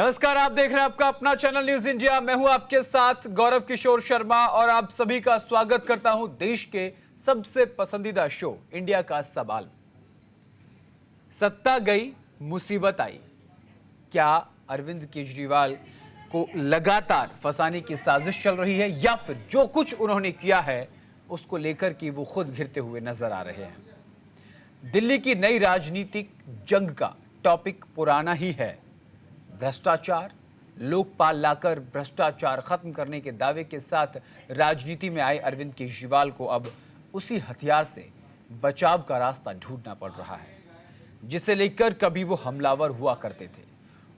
नमस्कार, आप देख रहे हैं आपका अपना चैनल न्यूज इंडिया। मैं हूं आपके साथ गौरव किशोर शर्मा और आप सभी का स्वागत करता हूं देश के सबसे पसंदीदा शो इंडिया का सवाल। सत्ता गई, मुसीबत आई। क्या अरविंद केजरीवाल को लगातार फंसाने की साजिश चल रही है या फिर जो कुछ उन्होंने किया है उसको लेकर कि वो खुद घिरते हुए नजर आ रहे हैं? दिल्ली की नई राजनीतिक जंग का टॉपिक पुराना ही है। भ्रष्टाचार, लोकपाल लाकर भ्रष्टाचार खत्म करने के दावे के साथ राजनीति में आए अरविंद केजरीवाल को अब उसी हथियार से बचाव का रास्ता ढूंढना पड़ रहा है जिसे लेकर कभी वो हमलावर हुआ करते थे,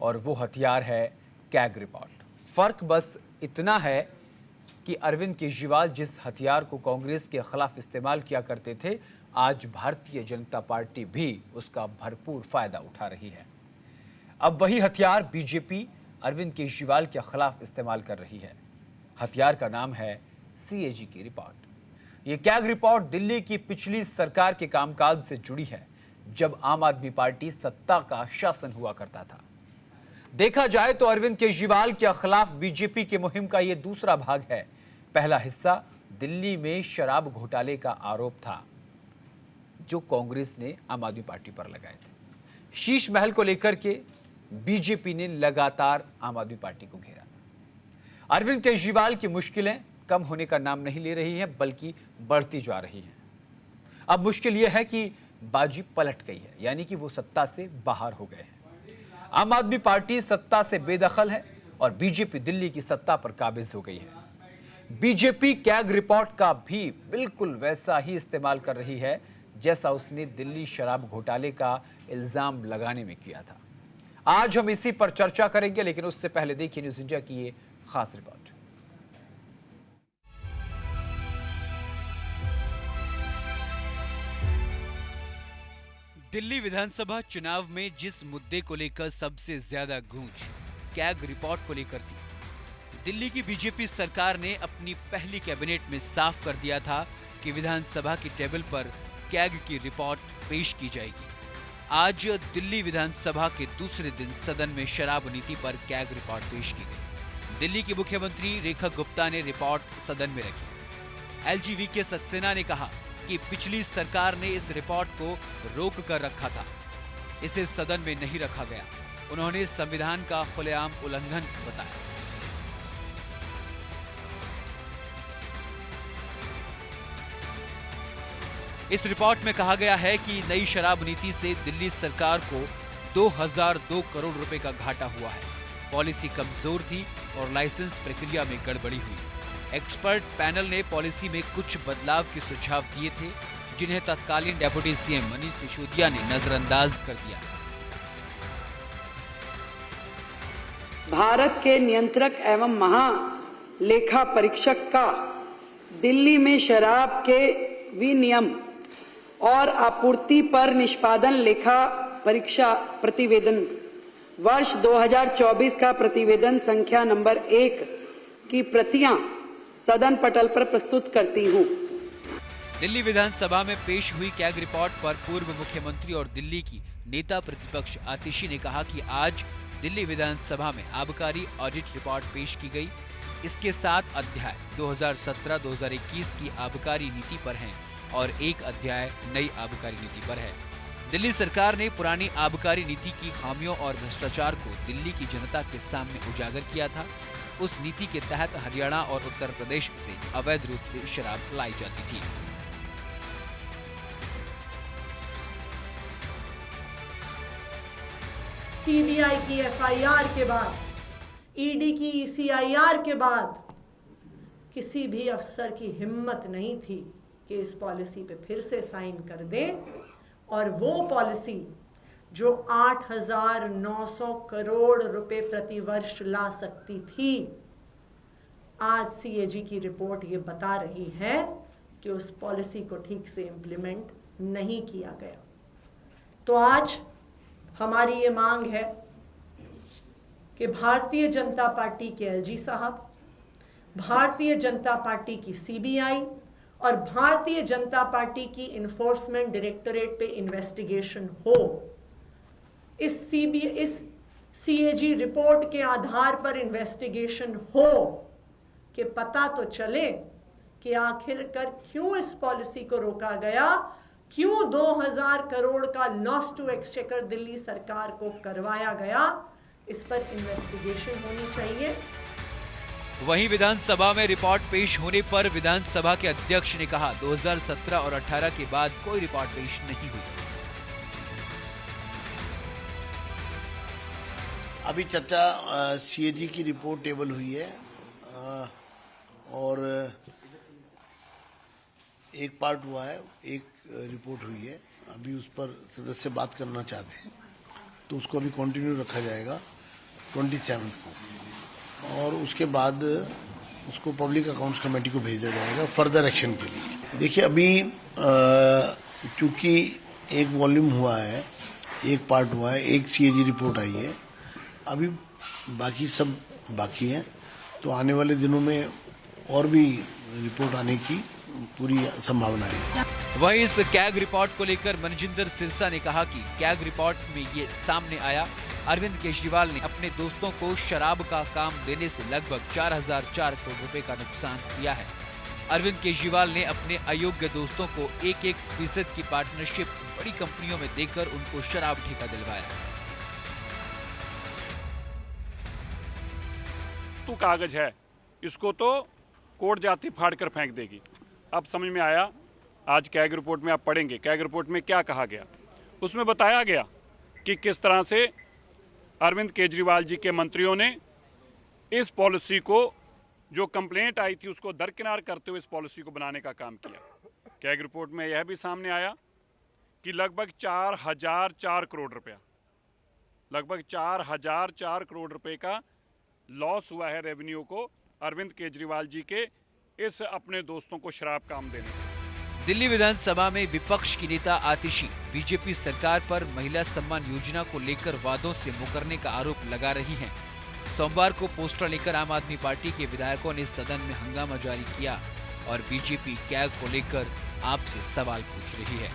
और वो हथियार है कैग रिपोर्ट। फर्क बस इतना है कि अरविंद केजरीवाल जिस हथियार को कांग्रेस के खिलाफ इस्तेमाल किया करते थे, आज भारतीय जनता पार्टी भी उसका भरपूर फायदा उठा रही है। अब वही हथियार बीजेपी अरविंद केजरीवाल के खिलाफ इस्तेमाल कर रही है। हथियार का नाम है सीएजी की रिपोर्ट। ये कैग रिपोर्ट दिल्ली की पिछली सरकार के कामकाज से जुड़ी है, जब आम आदमी पार्टी सत्ता का शासन हुआ करता था। देखा जाए तो अरविंद केजरीवाल के खिलाफ बीजेपी की मुहिम का यह दूसरा भाग है। पहला हिस्सा दिल्ली में शराब घोटाले का आरोप था जो कांग्रेस ने आम आदमी पार्टी पर लगाए थे। शीश महल को लेकर के बीजेपी ने लगातार आम आदमी पार्टी को घेरा। अरविंद केजरीवाल की मुश्किलें कम होने का नाम नहीं ले रही हैं, बल्कि बढ़ती जा रही हैं। अब मुश्किल यह है कि बाजी पलट गई है, यानी कि वो सत्ता से बाहर हो गए हैं। आम आदमी पार्टी सत्ता से बेदखल है और बीजेपी दिल्ली की सत्ता पर काबिज हो गई है। बीजेपी कैग रिपोर्ट का भी बिल्कुल वैसा ही इस्तेमाल कर रही है जैसा उसने दिल्ली शराब घोटाले का इल्जाम लगाने में किया था। आज हम इसी पर चर्चा करेंगे, लेकिन उससे पहले देखिए न्यूज इंडिया की ये खास रिपोर्ट। दिल्ली विधानसभा चुनाव में जिस मुद्दे को लेकर सबसे ज्यादा गूंज कैग रिपोर्ट को लेकर थी, दिल्ली की बीजेपी सरकार ने अपनी पहली कैबिनेट में साफ कर दिया था कि विधानसभा की टेबल पर कैग की रिपोर्ट पेश की जाएगी। आज दिल्ली विधानसभा के दूसरे दिन सदन में शराब नीति पर कैग रिपोर्ट पेश की गई। दिल्ली की मुख्यमंत्री रेखा गुप्ता ने रिपोर्ट सदन में रखी। एलजीवी के सक्सेना ने कहा कि पिछली सरकार ने इस रिपोर्ट को रोक कर रखा था, इसे सदन में नहीं रखा गया। उन्होंने संविधान का खुलेआम उल्लंघन बताया। इस रिपोर्ट में कहा गया है कि नई शराब नीति से दिल्ली सरकार को 2002 करोड़ रुपए का घाटा हुआ है। पॉलिसी कमजोर थी और लाइसेंस प्रक्रिया में गड़बड़ी हुई। एक्सपर्ट पैनल ने पॉलिसी में कुछ बदलाव के सुझाव दिए थे, जिन्हें तत्कालीन डेप्यूटी सीएम मनीष सिसोदिया ने नजरअंदाज कर दिया। भारत के नियंत्रक एवं महालेखा परीक्षक का दिल्ली में शराब के विनियम और आपूर्ति पर निष्पादन लेखा परीक्षा प्रतिवेदन वर्ष 2024 का प्रतिवेदन संख्या नंबर 1 की प्रतियां सदन पटल पर प्रस्तुत करती हूं। दिल्ली विधानसभा में पेश हुई कैग रिपोर्ट पर पूर्व मुख्यमंत्री और दिल्ली की नेता प्रतिपक्ष आतिशी ने कहा कि आज दिल्ली विधानसभा में आबकारी ऑडिट रिपोर्ट पेश की गई। इसके 7 अध्याय 2017-2021 की आबकारी नीति पर हैं और 1 अध्याय नई आबकारी नीति पर है। दिल्ली सरकार ने पुरानी आबकारी नीति की खामियों और भ्रष्टाचार को दिल्ली की जनता के सामने उजागर किया था। उस नीति के तहत हरियाणा और उत्तर प्रदेश से अवैध रूप से शराब लाई जाती थी। सीबीआई की एफआईआर के बाद, ईडी की ईसीआईआर के बाद किसी भी अफसर की हिम्मत नहीं थी कि इस पॉलिसी पे फिर से साइन कर दें, और वो पॉलिसी जो 8,900 करोड़ रुपए प्रति वर्ष ला सकती थी, आज सीएजी की रिपोर्ट ये बता रही है कि उस पॉलिसी को ठीक से इम्प्लीमेंट नहीं किया गया। तो आज हमारी ये मांग है कि भारतीय जनता पार्टी के एलजी साहब, भारतीय जनता पार्टी की सीबीआई और भारतीय जनता पार्टी की इन्फोर्समेंट डायरेक्टोरेट पे इन्वेस्टिगेशन हो। इस सीएजी रिपोर्ट के आधार पर इन्वेस्टिगेशन हो कि पता तो चले कि आखिरकार क्यों इस पॉलिसी को रोका गया, क्यों 2000 करोड़ का लॉस टू एक्सचेकर दिल्ली सरकार को करवाया गया। इस पर इन्वेस्टिगेशन होनी चाहिए। वहीं विधानसभा में रिपोर्ट पेश होने पर विधानसभा के अध्यक्ष ने कहा 2017 और 18 के बाद कोई रिपोर्ट पेश नहीं हुई। अभी चर्चा सीएजी की रिपोर्ट टेबल हुई है और एक पार्ट हुआ है, एक रिपोर्ट हुई है। अभी उस पर सदस्य बात करना चाहते हैं तो उसको अभी कंटिन्यू रखा जाएगा 27 को और उसके बाद उसको पब्लिक अकाउंट्स कमेटी को भेजा जाएगा फर्दर एक्शन के लिए। देखिए अभी चूंकि एक वॉल्यूम हुआ है, एक पार्ट हुआ है, एक सीएजी रिपोर्ट आई है, अभी बाकी सब बाकी है, तो आने वाले दिनों में और भी रिपोर्ट आने की पूरी संभावना है। वहीं इस कैग रिपोर्ट को लेकर मनजिंदर सिरसा ने कहा कि कैग रिपोर्ट में ये सामने आया, अरविंद केजरीवाल ने अपने दोस्तों को शराब का काम देने से लगभग 4004 करोड़ रुपए का नुकसान किया है। अरविंद केजरीवाल ने अपने अयोग्य दोस्तों को 1% की पार्टनरशिप बड़ी कंपनियों में देकर उनको शराब ठेका दिलवाया। तो कागज है, इसको तो कोर्ट जाती फाड़ कर फेंक देगी। अब समझ में आया, आज कैग रिपोर्ट में आप पढ़ेंगे, कैग रिपोर्ट में क्या कहा गया। उसमें बताया गया कि किस तरह से अरविंद केजरीवाल जी के मंत्रियों ने इस पॉलिसी को, जो कंप्लेंट आई थी उसको दरकिनार करते हुए इस पॉलिसी को बनाने का काम किया। कैग रिपोर्ट में यह भी सामने आया कि लगभग 4004 करोड़ रुपया, लगभग 4004 करोड़ रुपए का लॉस हुआ है रेवेन्यू को अरविंद केजरीवाल जी के इस अपने दोस्तों को शराब काम देने से। दिल्ली विधानसभा में विपक्ष की नेता आतिशी बीजेपी सरकार पर महिला सम्मान योजना को लेकर वादों से मुकरने का आरोप लगा रही हैं। सोमवार को पोस्टर लेकर आम आदमी पार्टी के विधायकों ने सदन में हंगामा जारी किया और बीजेपी कैग को लेकर आपसे सवाल पूछ रही है।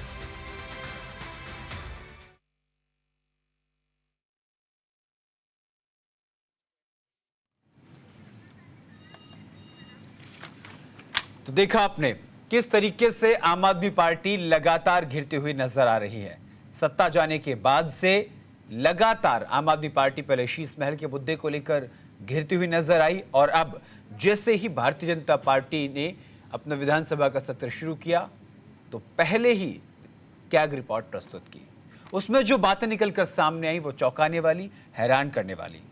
तो देखा आपने किस तरीके से आम आदमी पार्टी लगातार घिरती हुई नजर आ रही है। सत्ता जाने के बाद से लगातार आम आदमी पार्टी पहले शीश महल के मुद्दे को लेकर घिरती हुई नजर आई और अब जैसे ही भारतीय जनता पार्टी ने अपना विधानसभा का सत्र शुरू किया तो पहले ही कैग रिपोर्ट प्रस्तुत की। उसमें जो बातें निकलकर सामने आई वो चौंकाने वाली, हैरान करने वाली।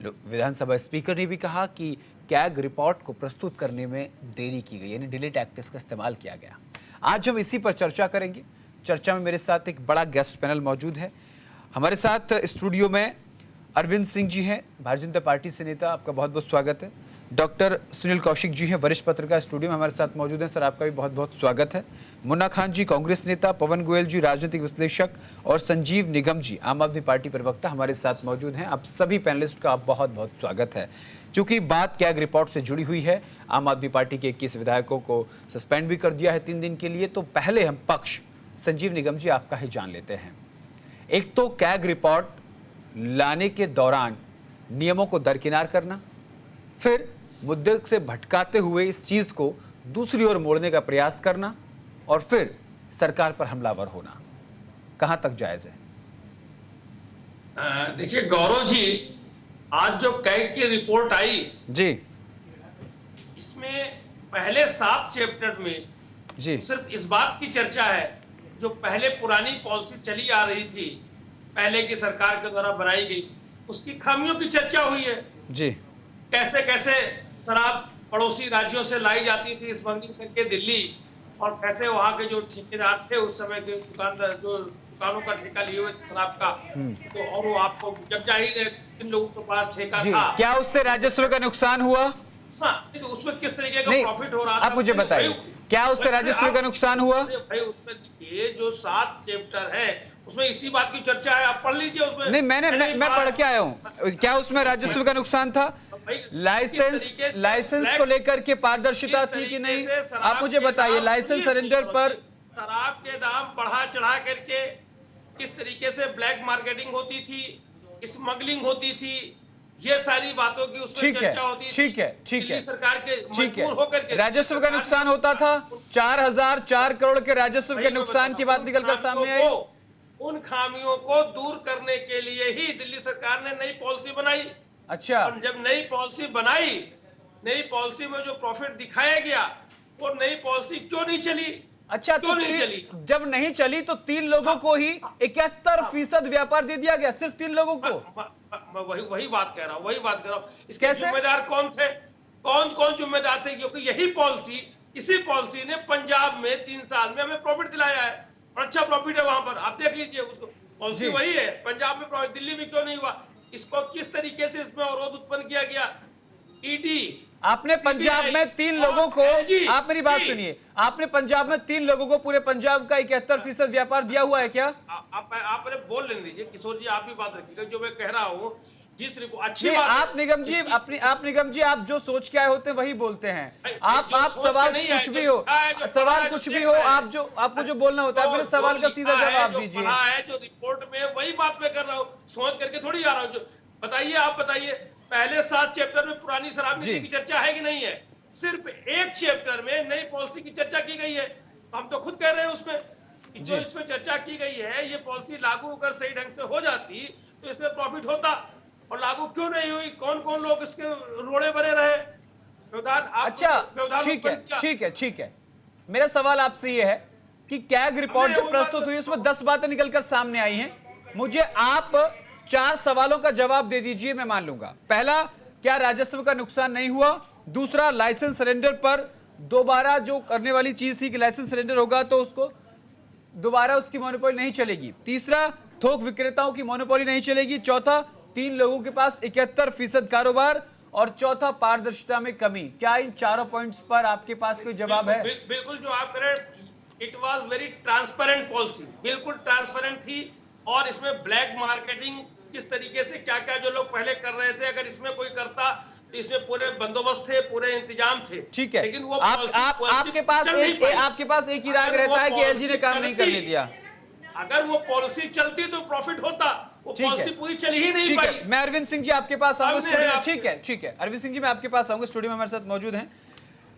विधानसभा स्पीकर ने भी कहा कि कैग रिपोर्ट को प्रस्तुत करने में देरी की गई, यानी डिले टैक्टिक्स का इस्तेमाल किया गया। आज हम इसी पर चर्चा करेंगे। चर्चा में मेरे साथ एक बड़ा गेस्ट पैनल मौजूद है। हमारे साथ स्टूडियो में अरविंद सिंह जी हैं, भारतीय जनता पार्टी से नेता, आपका बहुत बहुत स्वागत है। डॉक्टर सुनील कौशिक जी हैं, वरिष्ठ पत्रकार, स्टूडियो में हमारे साथ मौजूद हैं। सर आपका भी बहुत बहुत स्वागत है। मुन्ना खान जी कांग्रेस नेता, पवन गोयल जी राजनीतिक विश्लेषक और संजीव निगम जी आम आदमी पार्टी प्रवक्ता हमारे साथ मौजूद हैं। आप सभी पैनलिस्ट का बहुत बहुत स्वागत है। चूंकि बात कैग रिपोर्ट से जुड़ी हुई है, आम आदमी पार्टी के 21 विधायकों को सस्पेंड भी कर दिया है 3 दिन के लिए, तो पहले हम पक्ष संजीव निगम जी आपका ही जान लेते हैं। एक तो कैग रिपोर्ट लाने के दौरान नियमों को दरकिनार करना, फिर मुद्दे से भटकाते हुए इस चीज को दूसरी ओर मोड़ने का प्रयास करना और फिर सरकार पर हमलावर होना, कहां तक जायज है? देखिए गौरव जी, आज जो कैग की रिपोर्ट आई जी, इसमें पहले 7 चैप्टर में जी सिर्फ इस बात की चर्चा है जो पहले पुरानी पॉलिसी चली आ रही थी, पहले की सरकार के द्वारा बनाई गई, उसकी खामियों की चर्चा हुई है। जी, कैसे कैसे शराब पड़ोसी राज्यों से लाई जाती थी स्मगलिंग करके दिल्ली, और कैसे वहां के जो ठेकेदार थे उस समय के दुकानदार जो दुकानों का ठेका लिए हुए शराब का, तो और वो आपको जब जाहिर है किन लोगों के पास ठेका जी, था, क्या उससे राजस्व का नुकसान हुआ? हाँ, तो उसमें किस तरीके का नहीं, प्रॉफिट हो रहा था, आप मुझे बताइए, क्या उससे राजस्व का नुकसान हुआ? भाई उसमें देखिए जो 7 चैप्टर है उसमें इसी बात की चर्चा है, आप पढ़ लीजिए उसमें। नहीं, मैं पढ़ के आया हूँ। क्या उसमें राजस्व का नुकसान था? लाइसेंस को लेकर के पारदर्शिता थी कि नहीं? आप मुझे बताइए, लाइसेंस सरेंडर पर शराब के दाम बढ़ा चढ़ा करके किस तरीके से ब्लैक मार्केटिंग होती थी, स्मगलिंग होती थी, ये सारी बातों की उसमें चर्चा होती थी। ठीक है दिल्ली सरकार के मजबूर होकर के राजस्व का नुकसान होता था, 4,004 करोड़ के राजस्व के नुकसान की बात निकलकर सामने आई। उन खामियों को दूर करने के लिए ही दिल्ली सरकार ने नई पॉलिसी बनाई। अच्छा, और जब नई पॉलिसी बनाई, नई पॉलिसी में जो प्रॉफिट दिखाया गया, वो नई पॉलिसी क्यों नहीं चली? अच्छा, क्यों नहीं चली? जब नहीं चली तो 3 लोगों को ही 71% व्यापार दे दिया गया, सिर्फ 3 लोगों को। मैं वही बात कह रहा हूँ, इसके कैसे? जिम्मेदार कौन थे? कौन जिम्मेदार थे? क्योंकि यही पॉलिसी, इसी पॉलिसी ने पंजाब में 3 साल में हमें प्रॉफिट दिलाया है, और अच्छा प्रॉफिट है वहां पर, आप देख लीजिए उसको। पॉलिसी वही है, पंजाब में प्रॉफिट, दिल्ली में क्यों नहीं हुआ? इसको किस तरीके से इसमें अवरोध उत्पन्न किया गया? ईडी, आपने पंजाब में 3 लोगों को, आप मेरी बात सुनिए, आपने पंजाब में 3 लोगों को पूरे पंजाब का 71% व्यापार दिया हुआ है क्या? आप बोल लेने दीजिए किशोर जी, आप भी बात रखिएगा। जो मैं कह रहा हूँ, जिस अच्छी बात, आप निगम जी, आप निगम जी, आप जो सोच के आए होते हैं वही बोलते हैं। आप सवाल कुछ भी हो, सवाल कुछ भी हो, आपको जो बोलना होता है, मेरे सवाल का सीधा जवाब दीजिए। जो रिपोर्ट में वही बात मैं कर रहा हूँ, सोच करके थोड़ी आ रहा हूँ। बताइए, आप बताइए, पहले 7 चैप्टर में पुरानी शराब नीति की चर्चा है कि नहीं है? सिर्फ एक चैप्टर में नई पॉलिसी की चर्चा की गई है। हम तो खुद कह रहे हैं उसमें, जो इसमें चर्चा की गई है, ये पॉलिसी लागू अगर सही ढंग से हो जाती तो इसमें प्रॉफिट होता, और लागू क्यों नहीं हुई? कौन लोग इसके रोड़े बने रहे? अच्छा, ठीक है। मेरा सवाल आपसे ये है कि कैग रिपोर्ट जो प्रस्तुत हुई उसमें 10 बातें निकलकर सामने आई हैं। मुझे आप 4 सवालों का जवाब दे दीजिए, मैं मान लूंगा। पहला, क्या राजस्व का नुकसान नहीं हुआ? दूसरा, लाइसेंस सरेंडर पर दोबारा जो करने वाली चीज थी कि लाइसेंस सरेंडर होगा तो उसको दोबारा उसकी मोनोपोली नहीं चलेगी। तीसरा, थोक विक्रेताओं की मोनोपोली नहीं चलेगी। चौथा, 3 लोगों के पास 71% कारोबार। और चौथा, पारदर्शिता में कमी। क्या इन चारों पॉइंट्स पर आपके पास कोई जवाब है? बिल्कुल, जो आप कह रहे हैं, it was very transparent policy, बिल्कुल ट्रांसपेरेंट थी। और इसमें ब्लैक मार्केटिंग किस तरीके से क्या जो लोग पहले कर रहे थे, अगर इसमें कोई करता तो इसमें पूरे बंदोबस्त थे, पूरे इंतजाम थे। ठीक है, लेकिन वो आपके पास एक ही राग रहता है कि एलजी ने काम नहीं करने दिया। अगर वो पॉलिसी चलती तो प्रॉफिट होता, वो पॉलिसी पूरी चली ही नहीं पाई। मैं अरविंद सिंह जी आपके पास आऊंगा स्टूडियो। ठीक है अरविंद सिंह जी, मैं आपके पास आऊंगा स्टूडियो में। हमारे साथ मौजूद हैं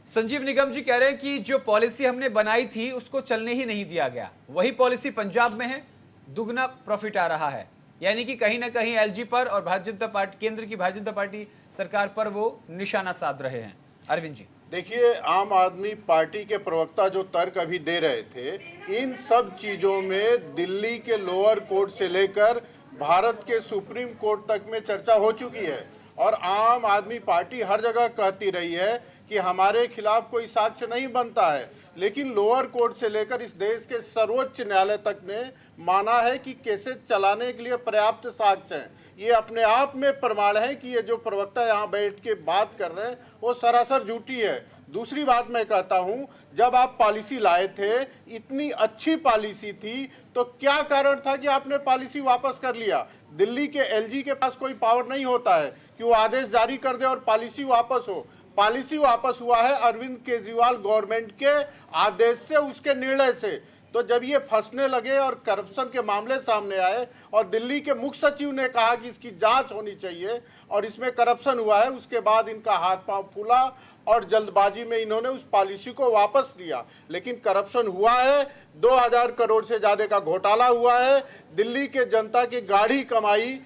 संजीव निगम जी। कह रहे हैं कि जो पॉलिसी हमने बनाई थी उसको चलने ही नहीं दिया गया, वही पॉलिसी पंजाब में है, दुगना प्रॉफिट आ रहा है। यानी कि कहीं ना कहीं एलजी पर और भारतीय जनता पार्टी, केंद्र की भारतीय जनता पार्टी सरकार पर वो निशाना साध रहे हैं। अरविंद जी, देखिए, आम आदमी पार्टी के प्रवक्ता जो तर्क अभी दे रहे थे, इन सब चीज़ों में दिल्ली के लोअर कोर्ट से लेकर भारत के सुप्रीम कोर्ट तक में चर्चा हो चुकी है। और आम आदमी पार्टी हर जगह कहती रही है कि हमारे खिलाफ कोई साक्ष्य नहीं बनता है, लेकिन लोअर कोर्ट से लेकर इस देश के सर्वोच्च न्यायालय तक ने माना है कि केसेस चलाने के लिए पर्याप्त साक्ष्य हैं। ये अपने आप में प्रमाण है कि ये जो प्रवक्ता यहाँ बैठ के बात कर रहे हैं वो सरासर झूठी है। दूसरी बात मैं कहता हूँ, जब आप पॉलिसी लाए थे, इतनी अच्छी पॉलिसी थी, तो क्या कारण था कि आपने पॉलिसी वापस कर लिया? दिल्ली के एलजी के पास कोई पावर नहीं होता है कि वो आदेश जारी कर दे और पॉलिसी वापस हो। पॉलिसी वापस हुआ है अरविंद केजरीवाल गवर्नमेंट के आदेश से, उसके निर्णय से। तो जब ये फंसने लगे और करप्शन के मामले सामने आए और दिल्ली के मुख्य सचिव ने कहा कि इसकी जांच होनी चाहिए और इसमें करप्शन हुआ है, उसके बाद इनका हाथ पांव फूला और जल्दबाजी में इन्होंने उस पॉलिसी को वापस लिया। लेकिन करप्शन हुआ है, 2000 करोड़ से ज़्यादा का घोटाला हुआ है, दिल्ली के जनता की गाढ़ी कमाई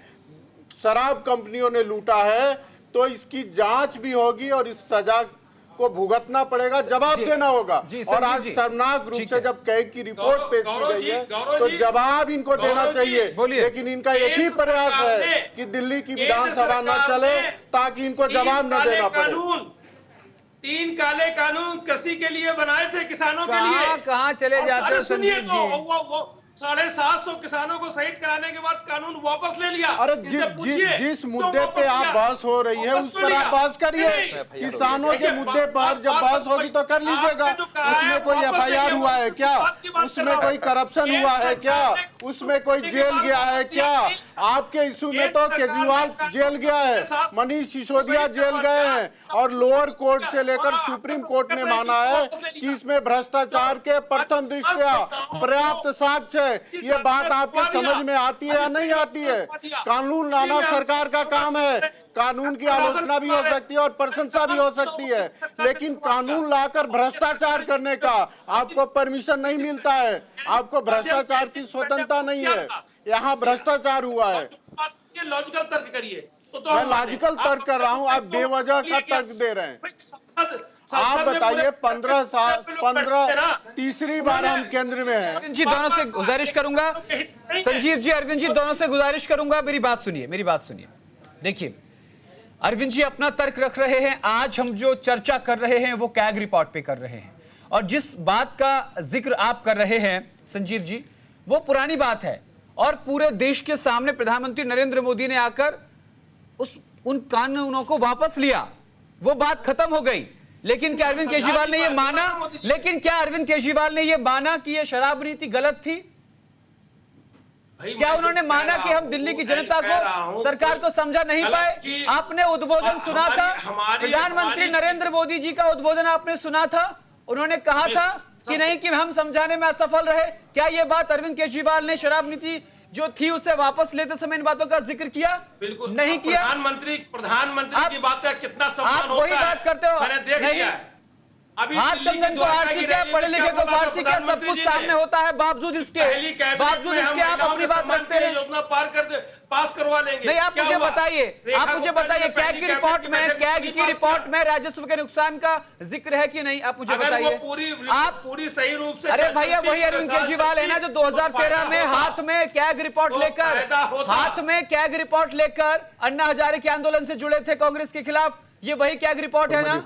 शराब कंपनियों ने लूटा है। तो इसकी जांच भी होगी और इस सजा को भुगतना पड़ेगा, जवाब देना होगा। और आज शर्मनाक रूप से जब कैग की रिपोर्ट पेश की गई है तो जवाब इनको देना चाहिए। लेकिन इनका एक ही प्रयास है कि दिल्ली की विधानसभा न चले ताकि इनको जवाब न देना पड़े। 3 काले कानून कृषि के लिए बनाए थे, किसानों के लिए। कहाँ चले जाते हैं सुनिए, तो 750 किसानों को शहीद कराने के बाद कानून वापस ले लिया। अरे जिस मुद्दे पे आप बहस हो रही है उस पर आप बहस करिए। किसानों के मुद्दे पर जब बहस होगी तो कर लीजिएगा। उसमें कोई एफआईआर हुआ है है क्या? उसमें कोई करप्शन हुआ है क्या? उसमें कोई जेल गया है क्या? आपके इशू में तो केजरीवाल जेल गया है, मनीष सिसोदिया जेल गए हैं, और लोअर कोर्ट से लेकर सुप्रीम कोर्ट ने माना है कि इसमें भ्रष्टाचार के प्रथम दृष्टया पर्याप्त साक्ष्य है। ये बात आपके समझ में आती है या नहीं आती है? कानून लाना सरकार का काम है, कानून की आलोचना भी हो सकती है और प्रशंसा भी हो सकती है, लेकिन कानून लाकर भ्रष्टाचार करने का आपको परमिशन नहीं मिलता है। आपको भ्रष्टाचार की स्वतंत्रता नहीं है। यहाँ भ्रष्टाचार हुआ है। ये लॉजिकल तर्क करिए। मैं लॉजिकल तर्क कर रहा हूँ, आप बेवजह का तर्क दे रहे हैं। आप बताइए, 15 तीसरी बार हम केंद्र में हैं। अरविंद जी, दोनों से गुजारिश करूंगा, संजीव जी, अरविंद जी, दोनों से गुजारिश करूंगा, मेरी बात सुनिए। देखिए, अरविंद जी अपना तर्क रख रहे हैं। आज हम जो चर्चा कर रहे हैं वो कैग रिपोर्ट पे कर रहे हैं, और जिस बात का जिक्र आप कर रहे हैं संजीव जी, वो पुरानी बात है, और पूरे देश के सामने प्रधानमंत्री नरेंद्र मोदी ने आकर उन कानूनों को वापस लिया। वो बात खत्म हो गई। लेकिन क्या अरविंद केजरीवाल ने यह माना कि यह शराब नीति गलत थी? क्या उन्होंने माना कि हम दिल्ली की जनता को, सरकार को समझा नहीं पाए? आपने उद्बोधन सुना था, प्रधानमंत्री नरेंद्र मोदी जी का उद्बोधन आपने सुना था। उन्होंने कहा था कि नहीं, कि हम समझाने में असफल रहे। क्या यह बात अरविंद केजरीवाल ने शराब नीति जो थी उसे वापस लेते समय इन बातों का जिक्र किया? बिल्कुल नहीं किया। प्रधानमंत्री की बात का कितना सम्मान आप वही बात करते हो। मैंने देख लिया। अभी हाथ कंगन को फारसी क्या, पढ़े लिखे को फारसी क्या, सब कुछ सामने होता है। बावजूद इसके आप अपनी बात रखते हैं। योजना पास करवा लेंगे। नहीं, आप मुझे बताइए, कैग की रिपोर्ट में राजस्व के नुकसान का जिक्र है कि नहीं? आप मुझे बताइए। आप पूरी सही रूप से, अरे भैया, वही अरविंद केजरीवाल है ना जो 2013 में हाथ में कैग रिपोर्ट लेकर अन्ना हजारे के आंदोलन से जुड़े थे कांग्रेस के खिलाफ। ये वही कैग रिपोर्ट है ना?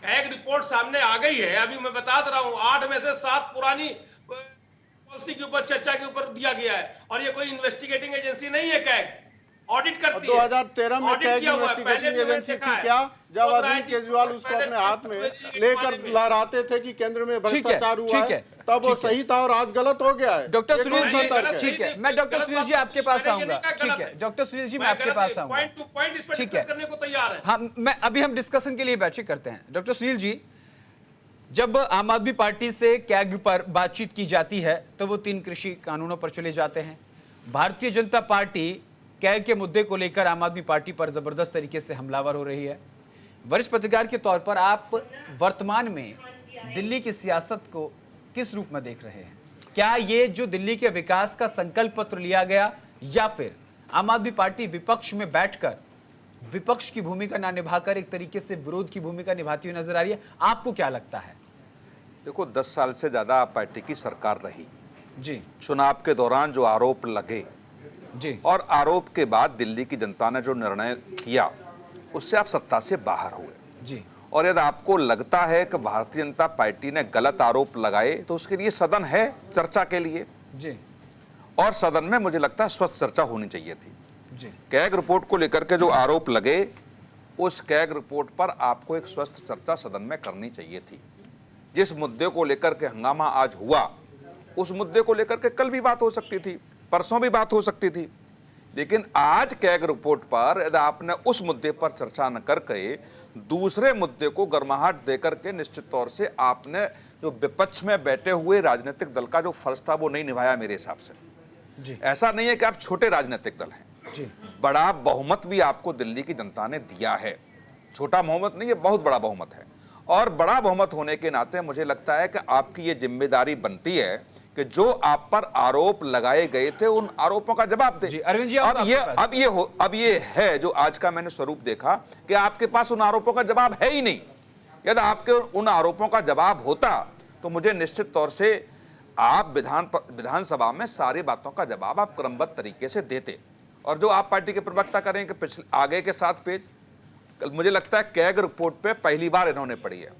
कैग रिपोर्ट सामने आ गई है। अभी मैं बता रहा हूं, 8 में से 7 पुरानी पॉलिसी के ऊपर, चर्चा के ऊपर दिया गया है, और ये कोई इन्वेस्टिगेटिंग एजेंसी नहीं है। कैग ऑडिट करती है। 2013 में कैग इन्वेस्टिगेटिंग एजेंसी थी क्या, जब अरविंद केजरीवाल उसको अपने हाथ में लेकर लहराते थे कि केंद्र में भ्रष्टाचार हुआ है, तब वो सही था, और आज गलत हो गया है। डॉक्टर सुनील जी, ठीक है, मैं डॉक्टर सुनील जी आपके पास आऊंगा। ठीक है डॉक्टर सुनील जी, मैं आपके पास आऊंगा। पॉइंट टू पॉइंट इस पर डिस्कस करने को तैयार है। हाँ, हम डिस्कशन के लिए बैठक करते हैं। डॉक्टर सुनील जी, जब आम आदमी पार्टी से कैग पर बातचीत की जाती है तो वो 3 कृषि कानूनों पर चले जाते हैं। भारतीय जनता पार्टी कैग के मुद्दे को लेकर आम आदमी पार्टी पर जबरदस्त तरीके से हमलावर हो रही है। वरिष्ठ पत्रकार के तौर पर आप वर्तमान में दिल्ली की सियासत को किस रूप में देख रहे हैं? क्या ये जो दिल्ली के विकास का संकल्प पत्र लिया गया, या फिर आम आदमी पार्टी विपक्ष में बैठकर विपक्ष की भूमिका ना निभाकर एक तरीके से विरोध की भूमिका निभाती हुई नजर आ रही है? आपको क्या लगता है? देखो, 10 साल से ज्यादा आप पार्टी की सरकार रही जी, चुनाव के दौरान जो आरोप लगे जी, और आरोप के बाद दिल्ली की जनता ने जो निर्णय किया, उससे आप सत्ता से बाहर हुए जी, और यदि आपको लगता है कि भारतीय जनता पार्टी ने गलत आरोप लगाए, तो उसके लिए सदन है चर्चा के लिए जी, और सदन में मुझे लगता है स्वस्थ चर्चा होनी चाहिए थी। जी, कैग रिपोर्ट को लेकर के जो आरोप लगे, उस कैग रिपोर्ट पर आपको एक स्वस्थ चर्चा सदन में करनी चाहिए थी। जिस मुद्दे को लेकर के हंगामा आज हुआ, उस मुद्दे को लेकर के कल भी बात हो सकती थी, परसों भी बात हो सकती थी, लेकिन आज कैग रिपोर्ट पर यदि आपने उस मुद्दे पर चर्चा न करके दूसरे मुद्दे को गर्माहट देकर के, निश्चित तौर से आपने जो विपक्ष में बैठे हुए राजनीतिक दल का जो फर्ज था वो नहीं निभाया मेरे हिसाब से। जी, ऐसा नहीं है कि आप छोटे राजनीतिक दल हैं जी, बड़ा बहुमत भी आपको दिल्ली की जनता ने दिया है। छोटा बहुमत नहीं है, बहुत बड़ा बहुमत है, और बड़ा बहुमत होने के नाते मुझे लगता है कि आपकी ये जिम्मेदारी बनती है कि जो आप पर आरोप लगाए गए थे उन आरोपों का जवाब दें। अरविंद जी, अब ये है जो आज का मैंने स्वरूप देखा कि आपके पास उन आरोपों का जवाब है ही नहीं। यदि आपके उन आरोपों का जवाब होता तो मुझे निश्चित तौर से आप विधानसभा में सारी बातों का जवाब आप क्रमबद्ध तरीके से देते। और जो आप पार्टी के प्रवक्ता करें कि पिछले आगे के 7 पेज, मुझे लगता है कैग रिपोर्ट पे पहली बार इन्होंने पढ़ी है।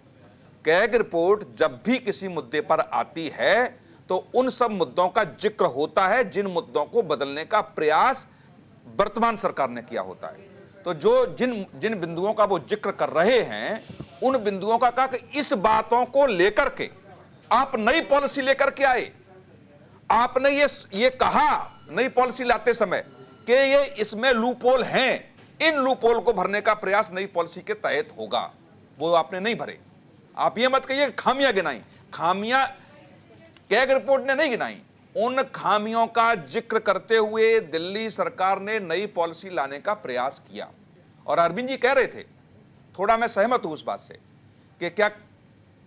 कैग रिपोर्ट जब भी किसी मुद्दे पर आती है तो उन सब मुद्दों का जिक्र होता है जिन मुद्दों को बदलने का प्रयास वर्तमान सरकार ने किया होता है। तो जो जिन बिंदुओं का वो जिक्र कर रहे हैं, उन बिंदुओं का कहा कि इस बातों को लेकर के आप नई पॉलिसी लेकर के आए, आपने ये कहा नई पॉलिसी लाते समय कि ये इसमें लूपहोल हैं, इन लूपहोल को भरने का प्रयास नई पॉलिसी के तहत होगा, वो आपने नहीं भरे। आप ये मत कहिए खामियां गिनाई, खामियां कैग रिपोर्ट ने नहीं गिनाई, उन खामियों का जिक्र करते हुए दिल्ली सरकार ने नई पॉलिसी लाने का प्रयास किया। और अरविंद जी कह रहे थे, थोड़ा मैं सहमत हूं उस बात से कि क्या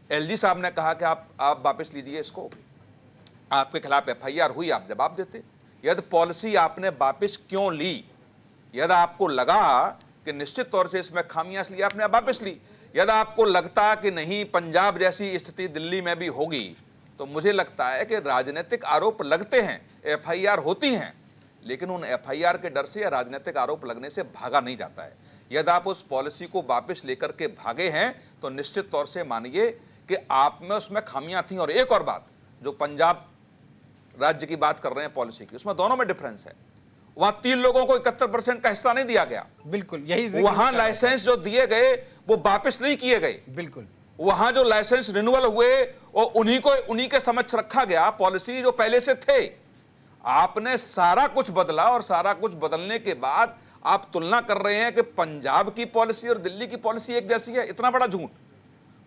एलजी साहब ने कहा कि आप वापस लीजिए इसको, आपके खिलाफ एफआईआर हुई, आप जवाब देते। यदि पॉलिसी आपने वापस क्यों ली, यदि आपको लगा कि निश्चित तौर से इसमें खामियां, इसलिए आपने वापस ली। यदि आपको लगता कि नहीं पंजाब जैसी स्थिति दिल्ली में भी होगी, तो मुझे लगता है कि राजनीतिक आरोप लगते हैं, एफआईआर होती हैं, लेकिन उन एफआईआर के डर से या राजनीतिक आरोप लगने से भागा नहीं जाता है। यदि आप उस पॉलिसी को वापस लेकर के भागे हैं तो निश्चित तौर से मानिए कि आप में उसमें खामियां थी। और एक और बात, जो पंजाब राज्य की बात कर रहे हैं पॉलिसी की, उसमें दोनों में डिफरेंस है। वहां 3 लोगों को 71% का हिस्सा नहीं दिया गया, बिल्कुल यही वहां लाइसेंस जो दिए गए वो वापस नहीं किए गए, बिल्कुल वहां जो लाइसेंस रिन्यूअल हुए और उन्हीं के समक्ष रखा गया पॉलिसी जो पहले से थे। आपने सारा कुछ बदला और सारा कुछ बदलने के बाद आप तुलना कर रहे हैं कि पंजाब की पॉलिसी और दिल्ली की पॉलिसी एक जैसी है। इतना बड़ा झूठ,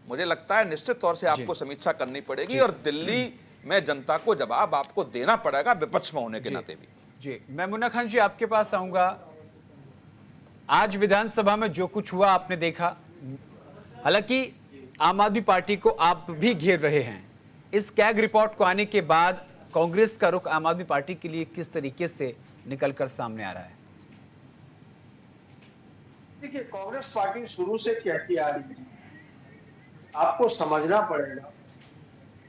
मुझे लगता है निश्चित तौर से आपको समीक्षा करनी पड़ेगी और दिल्ली में जनता को जवाब आपको देना पड़ेगा, विपक्ष में होने के नाते भी। जी, मैं मुन्ना खान जी आपके पास आऊंगा। आज विधानसभा में जो कुछ हुआ आपने देखा, हालांकि आम आदमी पार्टी को आप भी घेर रहे हैं। इस कैग रिपोर्ट को आने के बाद कांग्रेस का रुख आम आदमी पार्टी के लिए किस तरीके से निकलकर सामने आ रहा है? देखिए, कांग्रेस पार्टी शुरू से कहती आ रही है, आपको समझना पड़ेगा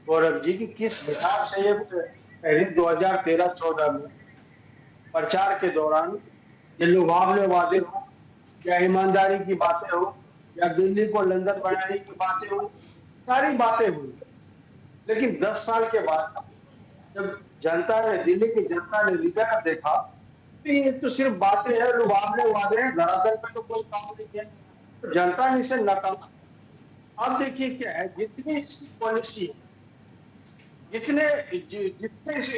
गौरव जी की किस हिसाब से ये पहले 2013-14 में प्रचार के दौरान ये लुभावने वादे हो या ईमानदारी की बातें हो या दिल्ली को लंदन बनाने की बातें हो, सारी बातें हुई। लेकिन 10 साल के बाद जब जनता ने, दिल्ली की जनता ने रिजल्ट देखा तो ये तो सिर्फ बातें हैं, लुभावने वादे हैं, धरातल पे तो कोई काम नहीं है, तो जनता ने इसे नकारा। अब देखिए क्या है, जितनी पॉलिसी, जितने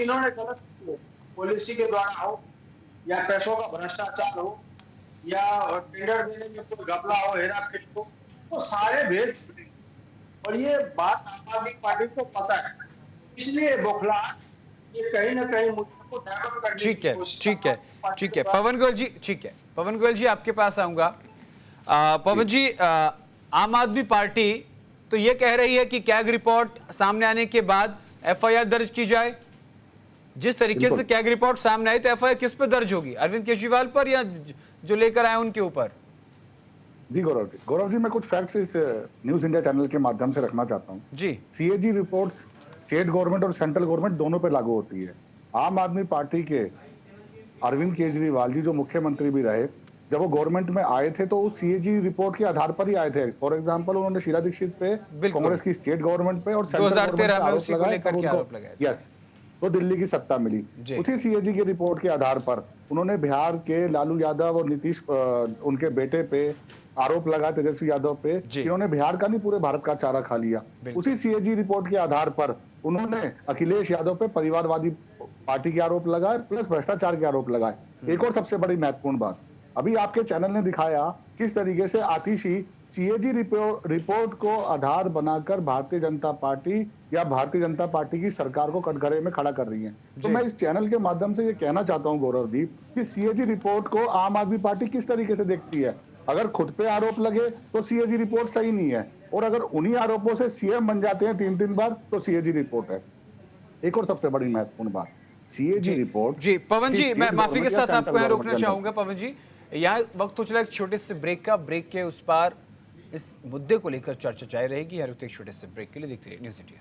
इन्होंने गलत पॉलिसी के द्वारा हो या पैसों का भ्रष्टाचार हो या टेंडर देने में कोई घपला हो, हेराफेरी हो, तो सारे भेद और ये बात आम आदमी पार्टी को पता है, इसलिए बौखलाहट ये कहीं ना कहीं मुद्दे को डाइवर्ट करने की कोशिश। ठीक है पवन गोयल जी, ठीक है पवन गोयल जी आपके पास आऊंगा। पवन जी, आम आदमी पार्टी तो ये कह रही है कि कैग रिपोर्ट सामने आने के बाद एफआईआर दर्ज की जाए। जिस तरीके से कैग रिपोर्ट सामने आई तो एफआईआर किस पर दर्ज होगी, अरविंद केजरीवाल पर या जो लेकर आए उनके ऊपर? जी गौरव जी, मैं कुछ फैक्ट्स इस न्यूज इंडिया चैनल के माध्यम से रखना चाहता हूँ जी। सीएजी रिपोर्ट्स स्टेट गवर्नमेंट और सेंट्रल गवर्नमेंट दोनों पे लागू होती है। आम आदमी पार्टी के अरविंद केजरीवाल जी जो मुख्यमंत्री भी रहे, जब वो गवर्नमेंट में आए थे तो उस सीएजी रिपोर्ट के आधार पर ही आए थे। फॉर एग्जांपल, उन्होंने शीला दीक्षित पे, कांग्रेस की स्टेट गवर्नमेंट पे और सेंट्रल गवर्नमेंट पे आरोप लगाए। यस, तो दिल्ली की सत्ता मिली उसी सीएजी की रिपोर्ट के आधार पर। उन्होंने बिहार के लालू यादव और नीतीश उनके बेटे पे आरोप लगाया, तेजस्वी यादव पे, इन्होंने बिहार का नहीं पूरे भारत का चारा खा लिया। उसी सीएजी रिपोर्ट के आधार पर उन्होंने अखिलेश यादव पे परिवारवादी पार्टी के आरोप लगाए प्लस भ्रष्टाचार के आरोप लगाए। एक और सबसे बड़ी महत्वपूर्ण बात, अभी आपके चैनल ने दिखाया किस तरीके से आतिशी सीएजी रिपोर्ट को आधार बनाकर भारतीय जनता पार्टी या भारतीय जनता पार्टी की सरकार को कटघरे में खड़ा कर रही है। तो मैं इस चैनल के माध्यम से ये कहना चाहता हूं गौरव जी कि सीएजी रिपोर्ट को आम आदमी पार्टी किस तरीके से देखती है। अगर खुद पे आरोप लगे तो सीएजी रिपोर्ट सही नहीं है, और अगर उन्हीं आरोपों से सीएम बन जाते हैं 3-3 बार तो सीएजी रिपोर्ट है। एक और सबसे बड़ी महत्वपूर्ण बात, सीएजी रिपोर्ट। जी पवन जी, मैं माफी के साथ आपको यहाँ रोकना चाहूंगा। पवन जी, यहाँ वक्त हो चला एक छोटे से ब्रेक का। ब्रेक के उस पार इस मुद्दे को लेकर चर्चा जारी रहेगी। हर एक छोटे से ब्रेक के लिए देखते रहिए न्यूज़ इंडिया।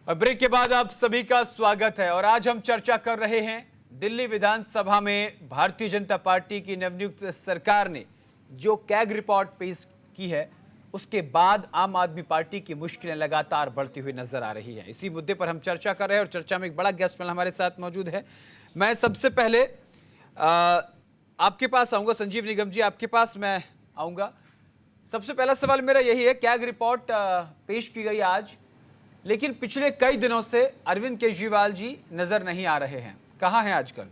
ब्रेक के बाद आप सभी का स्वागत है और आज हम चर्चा कर रहे हैं दिल्ली विधानसभा में भारतीय जनता पार्टी की नवनियुक्त सरकार ने जो कैग रिपोर्ट पेश की है उसके बाद आम आदमी पार्टी की मुश्किलें लगातार बढ़ती हुई नजर आ रही हैं। इसी मुद्दे पर हम चर्चा कर रहे हैं और चर्चा में एक बड़ा गेस्ट पैनल हमारे साथ मौजूद है। मैं सबसे पहले आपके पास आऊंगा, संजीव निगम जी आपके पास मैं आऊंगा। सबसे पहला सवाल मेरा यही है, कैग रिपोर्ट पेश की गई आज, लेकिन पिछले कई दिनों से अरविंद केजरीवाल जी नजर नहीं आ रहे हैं, कहाँ हैं आजकल?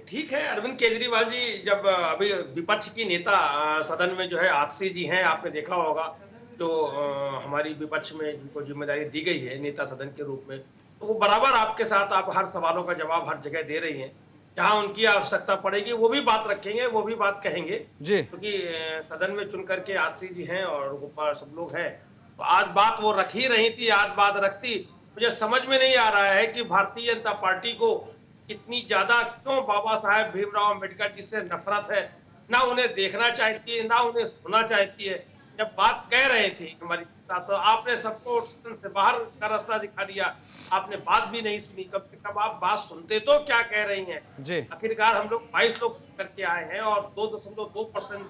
ठीक है, अरविंद केजरीवाल जी जब अभी विपक्ष की नेता सदन में जो है आतिशी जी हैं, आपने देखा होगा, जो हमारी विपक्ष में जिनको जिम्मेदारी दी गई है नेता सदन के रूप में, तो वो बराबर आपके साथ आप हर सवालों का जवाब हर जगह दे रही हैं। जहां उनकी आवश्यकता पड़ेगी वो भी बात रखेंगे, वो भी बात कहेंगे, क्योंकि सदन में चुन करके आतिशी जी हैं और गोपाल सब लोग हैं। तो आज बात वो रख ही रही थी, आज बात रखती। मुझे समझ में नहीं आ रहा है कि भारतीय जनता पार्टी को इतनी ज्यादा क्यों बाबा साहेब भीमराव अम्बेडकर जी से नफरत है, ना उन्हें देखना चाहती है ना उन्हें सुनना चाहती है। जब बात कह रहे थे हमारी, तो आपने सबको सदन से बाहर का रास्ता दिखा दिया, आपने बात भी नहीं सुनी। कब आप बात सुनते तो क्या कह रही हैं। आखिरकार हम लोग 22 लोग करके आए हैं और 2.2%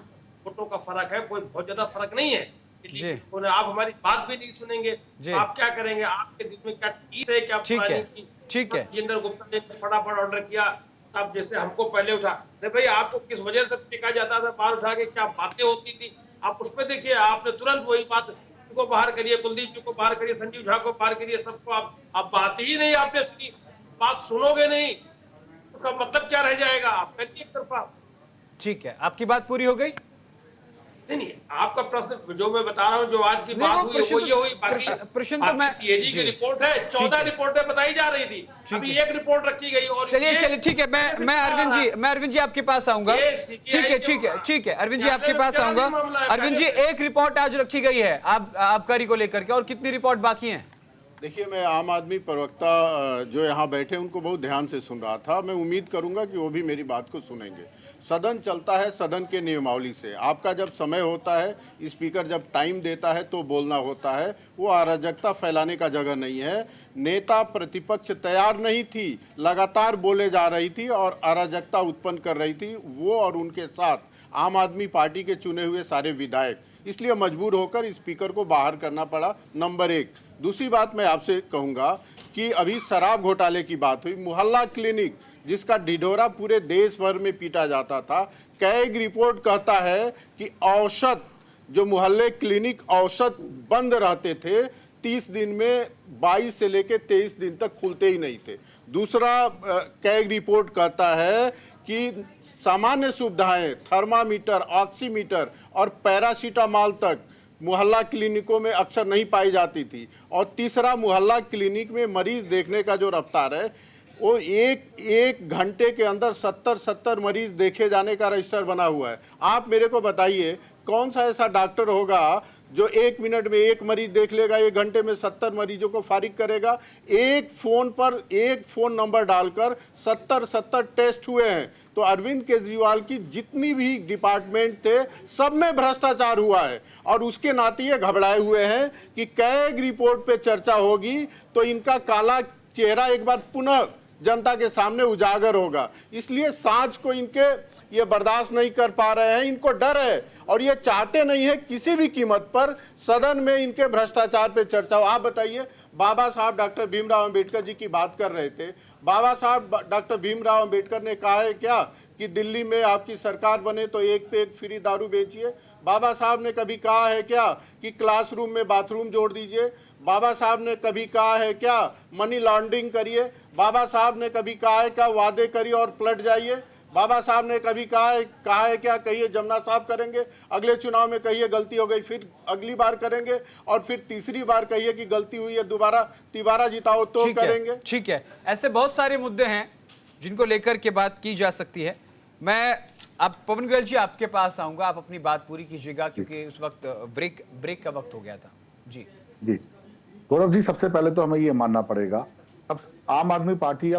वोटों का फर्क है, कोई बहुत ज्यादा फर्क नहीं है। आप हमारी बात भी नहीं सुनेंगे, आप क्या करेंगे? आपके दिल में क्या टीस है, क्या ठीक है। जितेंद्र गुप्ता ने फटाफट ऑर्डर किया, तब जैसे हमको पहले उठा, नहीं भाई आपको किस वजह से टिका जाता था, बाहर उठा के क्या बातें होती थी, आप उस पर देखिए। आपने तुरंत वही बात को बाहर करिए, कुलदीप जी को बाहर करिए, संजीव झा को बाहर करिए, सबको आप बात ही नहीं आपने सुनी, बात सुनोगे नहीं, उसका मतलब क्या रह जाएगा? आप करिए एक तरफा। ठीक है, आपकी बात पूरी हो गई? नहीं, आपका प्रश्न जो मैं बता रहा हूँ, जो आज की बात हुई वो ये हुई। प्रश्न तो मैं सीएजी की रिपोर्ट है, 14 रिपोर्टें बताई जा रही थी, अभी एक रिपोर्ट रखी गई। और चलिए ठीक है, मैं अरविंद जी आपके पास आऊंगा। ठीक है अरविंद जी आपके पास आऊंगा। अरविंद जी, एक रिपोर्ट आज रखी गई है आबकारी को लेकर के, और कितनी रिपोर्ट बाकी है? देखिए, मैं आम आदमी प्रवक्ता जो यहाँ बैठे उनको बहुत ध्यान से सुन रहा था। मैं उम्मीद करूंगा कि वो भी मेरी बात को सुनेंगे। सदन चलता है सदन के नियमावली से। आपका जब समय होता है, स्पीकर जब टाइम देता है तो बोलना होता है। वो अराजकता फैलाने का जगह नहीं है। नेता प्रतिपक्ष तैयार नहीं थी, लगातार बोले जा रही थी और अराजकता उत्पन्न कर रही थी, वो और उनके साथ आम आदमी पार्टी के चुने हुए सारे विधायक। इसलिए मजबूर होकर स्पीकर को बाहर करना पड़ा, नंबर 1। दूसरी बात मैं आपसे कहूँगा कि अभी शराब घोटाले की बात हुई, मोहल्ला क्लिनिक जिसका ढिढोरा पूरे देश भर में पीटा जाता था, कैग रिपोर्ट कहता है कि औसत जो मोहल्ले क्लिनिक औसत बंद रहते थे, 30 दिन में 22 से लेकर 23 दिन तक खुलते ही नहीं थे। दूसरा कैग रिपोर्ट कहता है कि सामान्य सुविधाएं, थर्मामीटर, ऑक्सीमीटर और पैरासीटामॉल तक मोहल्ला क्लिनिकों में अक्सर नहीं पाई जाती थी। और तीसरा, मोहल्ला क्लिनिक में मरीज देखने का जो रफ्तार है, वो एक घंटे के अंदर 70 मरीज देखे जाने का रजिस्टर बना हुआ है। आप मेरे को बताइए, कौन सा ऐसा डॉक्टर होगा जो 1 मिनट में 1 मरीज देख लेगा, 1 घंटे में 70 मरीजों को फारिग करेगा? एक फोन पर एक फोन नंबर डालकर 70 टेस्ट हुए हैं। तो अरविंद केजरीवाल की जितनी भी डिपार्टमेंट थे, सब में भ्रष्टाचार हुआ है और उसके नाते ये घबराए हुए हैं कि कैग रिपोर्ट पे चर्चा होगी तो इनका काला चेहरा एक बार पुनः जनता के सामने उजागर होगा। इसलिए सांझ को इनके ये बर्दाश्त नहीं कर पा रहे हैं, इनको डर है और ये चाहते नहीं है किसी भी कीमत पर सदन में इनके भ्रष्टाचार पे चर्चा हो। आप बताइए, बाबा साहब डॉक्टर भीमराव अंबेडकर जी की बात कर रहे थे। बाबा साहब डॉक्टर भीमराव अंबेडकर ने कहा है क्या कि दिल्ली में आपकी सरकार बने तो 1 पे 1 फ्री दारू बेचिए? बाबा साहब ने कभी कहा है क्या कि क्लासरूम में बाथरूम जोड़ दीजिए? बाबा साहब ने कभी कहा है क्या मनी लॉन्ड्रिंग करिए? बाबा साहब ने कभी कहा है क्या वादे करिए और पलट जाइए? बाबा साहब ने कभी कहा है क्या, कहिए जमुना साफ करेंगे, अगले चुनाव में कहिए गलती हो गई, फिर अगली बार करेंगे और फिर तीसरी बार कहिए कि गलती हुई है, दोबारा तिबारा जिताओ तो करेंगे। ठीक है, ऐसे बहुत सारे मुद्दे हैं जिनको लेकर के बात की जा सकती है। मैं अब पवन गोयल जी आपके पास आऊंगा, आप अपनी बात पूरी कीजिएगा क्योंकि उस वक्त ब्रेक का वक्त हो गया था। जी गौरव जी, सबसे पहले तो हमें ये मानना पड़ेगा अब आम आदमी पार्टी या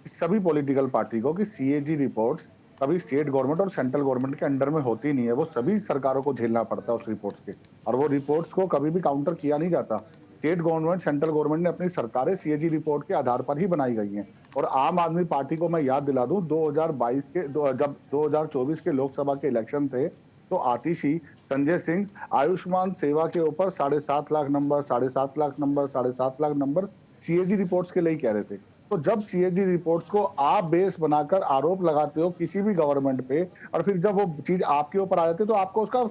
सभी पॉलिटिकल पार्टी को कि सीएजी रिपोर्ट्स कभी स्टेट गवर्नमेंट और सेंट्रल गवर्नमेंट के अंडर में होती नहीं है। वो सभी सरकारों को झेलना पड़ता है उस रिपोर्ट्स के, और वो रिपोर्ट्स को कभी भी काउंटर किया नहीं जाता। स्टेट गवर्नमेंट, सेंट्रल गवर्नमेंट ने अपनी सरकारें सीएजी रिपोर्ट के आधार पर ही बनाई गई हैं। और आम आदमी पार्टी को मैं याद दिला दूं, 2022 के जब 2024 के लोकसभा के इलेक्शन थे तो आतिशी, संजय सिंह आयुष्मान सेवा के ऊपर 7.5 lakh number, 7.5 lakh number, 7.5 lakh number CAG reports के लिए कह रहे थे। तो जब सीएजी रिपोर्ट्स को आप बेस बनाकर आरोप लगाते हो किसी भी गवर्नमेंट पे, और फिर जब वो चीज आपके ऊपर आ जाती है तो आपको उसका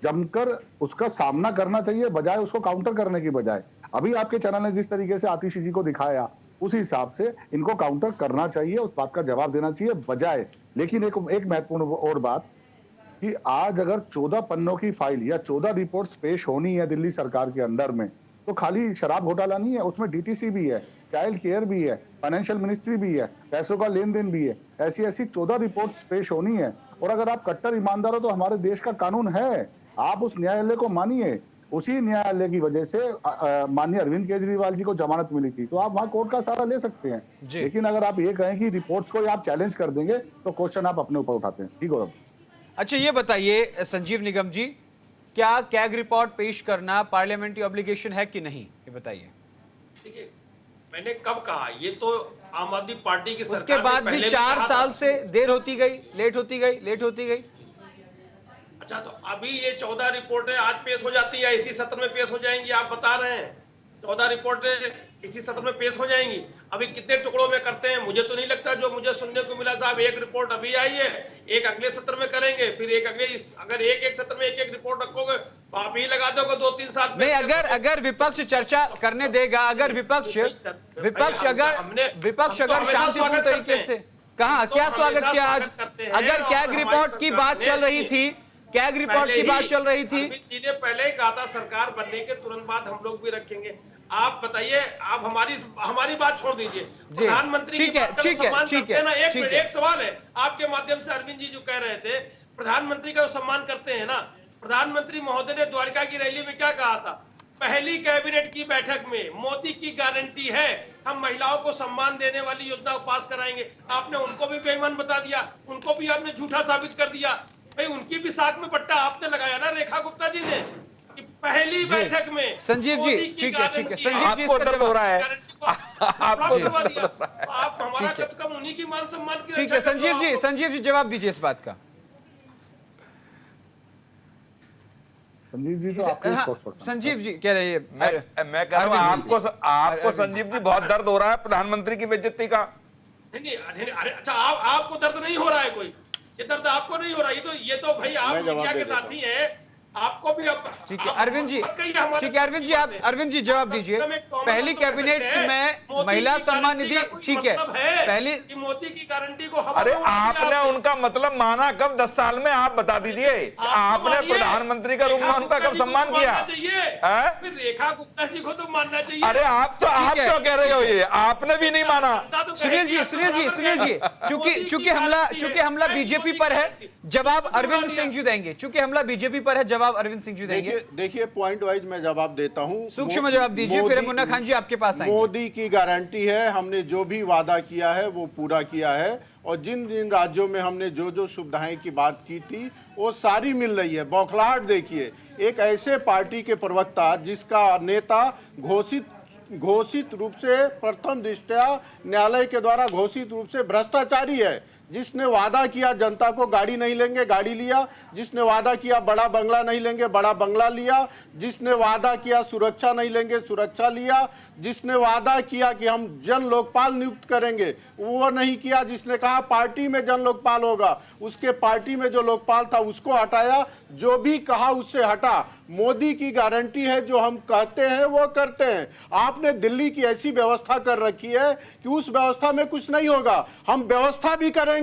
जमकर उसका सामना करना चाहिए, बजाय उसको काउंटर करने की बजाय। अभी आपके चैनल ने जिस तरीके से आतिशी जी को दिखाया, उस हिसाब से इनको काउंटर करना चाहिए, उस बात का जवाब देना चाहिए बजाय। लेकिन एक महत्वपूर्ण और बात कि आज अगर 14 पन्नों की फाइल या 14 रिपोर्ट्स पेश होनी है दिल्ली सरकार के अंडर में, तो खाली शराब घोटाला नहीं है, उसमें डीटीसी भी है, चाइल्ड केयर भी है, फाइनेंशियल मिनिस्ट्री भी है, पैसों का लेन देन भी है। ऐसी 14 रिपोर्ट्स पेश होनी है। और अगर आप कट्टर ईमानदार हो तो हमारे देश का कानून है, आप उस न्यायालय को मानिए। उसी न्यायालय की वजह से माननीय अरविंद केजरीवाल जी को जमानत मिली थी, तो आप वहां कोर्ट का सहारा ले सकते हैं। लेकिन अगर आप ये कहें कि रिपोर्ट्स को आप चैलेंज कर देंगे तो क्वेश्चन आप अपने ऊपर उठाते हैं। ठीक गौरव। अच्छा, ये बताइए संजीव निगम जी, क्या कैग रिपोर्ट पेश करना पार्लियामेंट्री ऑब्लिगेशन है कि नहीं, ये बताइए। देखिए, मैंने कब कहा, ये तो आम आदमी पार्टी की सरकार उसके बाद भी 4 साल से देर होती गई, लेट होती गई। अच्छा, तो अभी ये 14 रिपोर्टें आज पेश हो जाती है, इसी सत्र में पेश हो जाएंगी, आप बता रहे हैं 14 रिपोर्टें इसी सत्र में पेश हो जाएंगी। अभी कितने टुकड़ों में करते हैं, मुझे तो नहीं लगता। जो मुझे सुनने को मिला साहब, एक रिपोर्ट अभी आई है, एक अगले सत्र में करेंगे, फिर एक अगले, अगर एक सत्र में एक रिपोर्ट रखोगे तो आप ही लगा दोगे 2-3 साल। नहीं, अगर विपक्ष चर्चा करने देगा, अगर विपक्ष अगर शांतिपूर्ण तरीके से, कहा क्या स्वागत किया आज? अगर कैग रिपोर्ट की बात चल रही थी, कैग रिपोर्ट की बात चल रही थी, ने पहले ही कहा था सरकार बनने के तुरंत बाद हम लोग भी रखेंगे। आप बताइए, आप हमारी बात छोड़ दीजिए, प्रधानमंत्री ठीक है ना। एक सवाल है आपके माध्यम से, अरविंद जी जो कह रहे थे, प्रधानमंत्री का सम्मान करते हैं ना। प्रधानमंत्री महोदय ने द्वारका की रैली में क्या कहा था? पहली कैबिनेट की बैठक में मोदी की गारंटी है, हम महिलाओं को सम्मान देने वाली योजना पास कराएंगे। आपने उनको भी बेईमान बता दिया, उनको भी आपने झूठा साबित कर दिया। भाई, उनकी भी साथ में पट्टा आपने लगाया ना, रेखा गुप्ता जी ने, कि पहली बैठक में। संजीव जी, ठीक है, संजीव जी, आपको दर्द हो रहा है, आप हमारा कम उन्हीं की मान सम्मान की। ठीक है संजीव जी जवाब दीजिए इस बात का। संजीव जी तो आपके संजीव जी कह रहे हैं, मैं कह रहा हूं आपको संजीव जी बहुत दर्द हो रहा है प्रधानमंत्री की बेइज्जती का। नहीं, अच्छा, आपको दर्द नहीं हो रहा है कोई? ये दर्द आपको नहीं हो रहा? ये तो भाई आप मीडिया के साथी हैं, आपको भी। ठीक है अरविंद जी, आप अरविंद जी जवाब दीजिए। पहली कैबिनेट में महिला सम्मान निधि, ठीक है, पहली मोदी की गारंटी को, अरे आपने उनका मतलब माना कब? 10 साल में आप बता दीजिए, आपने प्रधानमंत्री का रूप में उनका कब सम्मान किया? फिर रेखा गुप्ता जी को तो मानना चाहिए। अरे आप क्यों कह रहे हो ये? आपने भी नहीं माना। सुनील जी, चूंकि हमला बीजेपी पर है, जवाब अरविंद सिंह जी देंगे। चूंकि हमला बीजेपी पर है, जवाब अरविंद सिंह जी देंगे। देखिए पॉइंट वाइज मैं जवाब देता हूं, सूक्ष्म जवाब दीजिए, फिर मुन्ना खान जी आपके पास आएंगे। मोदी की गारंटी है, हमने जो भी वादा किया है वो पूरा किया है, और जिन जिन राज्यों में हमने जो सुविधाएं की बात की थी वो सारी मिल रही है। बौखलाहट देखिए, एक ऐसे पार्टी के प्रवक्ता जिसका नेता घोषित रूप से, प्रथम दृष्टया न्यायालय के द्वारा घोषित रूप से भ्रष्टाचारी है, जिसने वादा किया जनता को गाड़ी नहीं लेंगे, गाड़ी लिया, जिसने वादा किया बड़ा बंगला नहीं लेंगे, बड़ा बंगला लिया, जिसने वादा किया सुरक्षा नहीं लेंगे, सुरक्षा लिया, जिसने वादा किया कि हम जन लोकपाल नियुक्त करेंगे, वो नहीं किया, जिसने कहा पार्टी में जन लोकपाल होगा, उसके पार्टी में जो लोकपाल था उसको हटाया, जो भी कहा उससे हटा। मोदी की गारंटी है, जो हम कहते हैं वो करते हैं। आपने दिल्ली की ऐसी व्यवस्था कर रखी है कि उस व्यवस्था में कुछ नहीं होगा। हम व्यवस्था भी करेंगे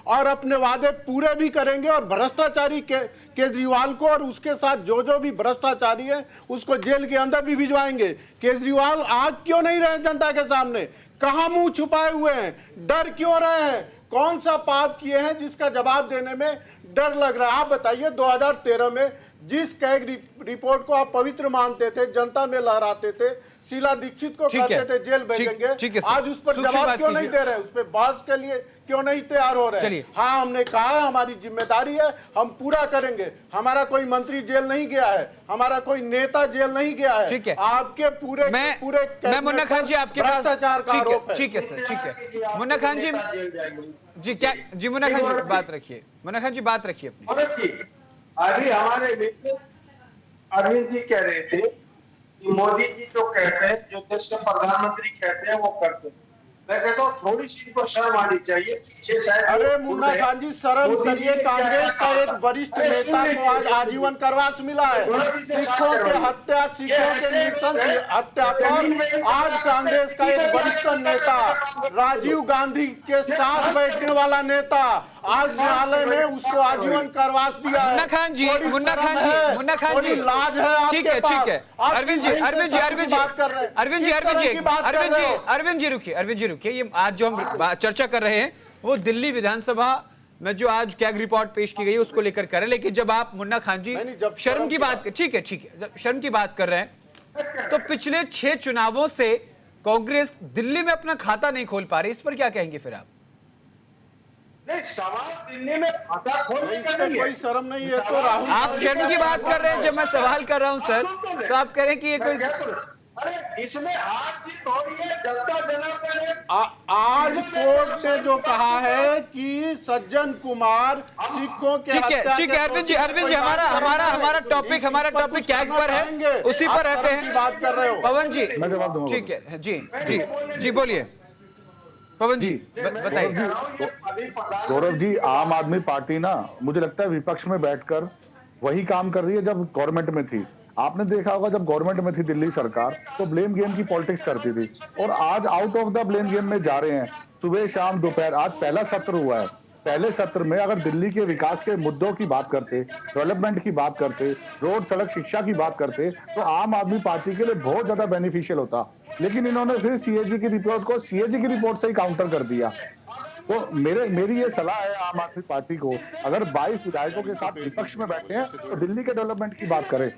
और अपने वादे पूरे भी करेंगे, और भ्रष्टाचारी केजरीवाल को और उसके साथ जो भी भ्रष्टाचारी है उसको जेल के अंदर भी भिजवाएंगे। केजरीवाल आग क्यों नहीं रहे जनता के सामने? कहां मुंह छुपाए हुए हैं? डर क्यों रहे हैं? कौन सा पाप किए हैं जिसका जवाब देने में डर लग रहा है? आप बताइए, 2013 में जिस कैग रिपोर्ट को आप पवित्र मानते थे, जनता में लहराते थे, शीला दीक्षित को कहते थे जेल भेजेंगे, आज उस पर जवाब क्यों नहीं दे रहे? उस पर बहस के लिए क्यों नहीं तैयार हो रहे हैं? हाँ, हमने कहा है हमारी जिम्मेदारी है, हम पूरा करेंगे। हमारा कोई मंत्री जेल नहीं गया है, हमारा कोई नेता जेल नहीं गया है। ठीक है, आपके पूरे मैं मुन्ना खान जी आपके पास, भ्रष्टाचार का आरोप है। ठीक है सर, ठीक है मुन्ना खान जी जी मुन्ना खान जी बात रखिए, मुन्ना खान जी बात रखिए अपनी। अभी हमारे अरविंद जी कह रहे थे कि मोदी जी जो कहते हैं, जो देश के प्रधानमंत्री कहते हैं वो करते हैं। मैं कहता हूँ थोड़ी सी इनको शर्म आनी चाहिए। पीछे शायद अरे मुन्ना खान जी, शर्म करिए। कांग्रेस का एक वरिष्ठ नेता को आज आजीवन कारावास मिला है सिखों के हत्या, सिखों के नृशंस हत्या पर। आज कांग्रेस का एक वरिष्ठ नेता, राजीव गांधी के साथ बैठने वाला नेता, आज न्यायालय ने उसको आजीवन कारावास दिया है। मुन्ना खान जी, मुन्ना खान जी, लाज है? ठीक है, ठीक है। अरविंद जी रुकिए। ये आज जो हम चर्चा कर रहे हैं वो दिल्ली विधानसभा में जो आज कैग रिपोर्ट पेश की गई है उसको लेकर कर रहे हैं। लेकिन जब आप मुन्ना खान जी शर्म की बात, ठीक है, जब शर्म की बात कर रहे हैं तो पिछले 6 चुनावों से कांग्रेस दिल्ली में अपना खाता नहीं खोल पा रही, इस पर क्या कहेंगे फिर आप? नहीं, सवाल दिल्ली में खाता खोलने का नहीं है, कोई शर्म नहीं है। तो राहुल, आप शर्म की बात कर रहे हैं, जब मैं सवाल कर रहा हूं सर तो आप कह रहे हैं कि ये कोई, अरे इसमें हार जीत हो रही है, जनता जनार्दन। आज कोर्ट ने जो कहा है कि सज्जन कुमार सिखों के हत्या, ठीक है अरविंद जी, हमारा टॉपिक कैग पर है, उसी पर रहते हैं। बात कर रहे हो मैं पवन जी, जवाब दूंगा। ठीक है, जी बोलिए पवन जी, बताइए। गौरव जी, आम आदमी पार्टी ना, मुझे लगता है विपक्ष में बैठकर वही काम कर रही है जब गवर्नमेंट में थी। आपने देखा होगा जब गवर्नमेंट में थी दिल्ली सरकार तो ब्लेम गेम की पॉलिटिक्स करती थी, और आज out of the blame game में जा रहे हैं। सुबह शाम दोपहर, आज पहला सत्र हुआ है। पहले सत्र में अगर दिल्ली के विकास के मुद्दों की बात करते, डेवलपमेंट की बात करते, रोड सड़क शिक्षा की बात करते, तो आम आदमी पार्टी के लिए बहुत ज्यादा बेनिफिशियल होता। लेकिन इन्होंने फिर सीएजी की रिपोर्ट को सीएजी की रिपोर्ट से ही काउंटर कर दिया। तो मेरी ये सलाह है आम आदमी पार्टी को, अगर 22 विधायकों के साथ विपक्ष में बैठे हैं तो दिल्ली के डेवलपमेंट की बात करें।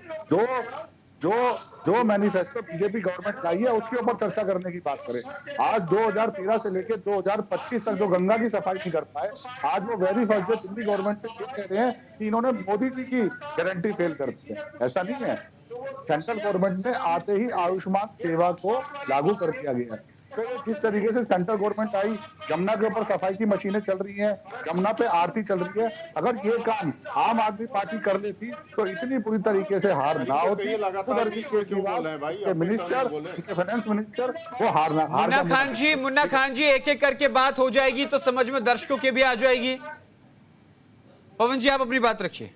जो मैनिफेस्टो बीजेपी गवर्नमेंट लाई है उसके ऊपर चर्चा करने की बात करें। आज 2013 से लेकर 2025 तक जो गंगा की सफाई नहीं कर पाए, आज वो very first day Delhi government से कह रहे हैं कि इन्होंने मोदी जी की गारंटी फेल कर दी है। ऐसा नहीं है, सेंट्रल गवर्नमेंट ने आते ही आयुष्मान सेवा को लागू कर दिया गया है। तो जिस तरीके से सेंट्रल गवर्नमेंट आई, यमुना के ऊपर सफाई की मशीनें चल रही हैं, यमुना पे आरती चल रही है, अगर ये काम आम आदमी पार्टी कर लेती तो इतनी बुरी तरीके से हार ना होती। मिनिस्टर, फाइनेंस मिनिस्टर, वो मुन्ना खान जी एक एक करके बात हो जाएगी तो समझ में दर्शकों के भी आ जाएगी। पवन जी आप अपनी बात रखिए।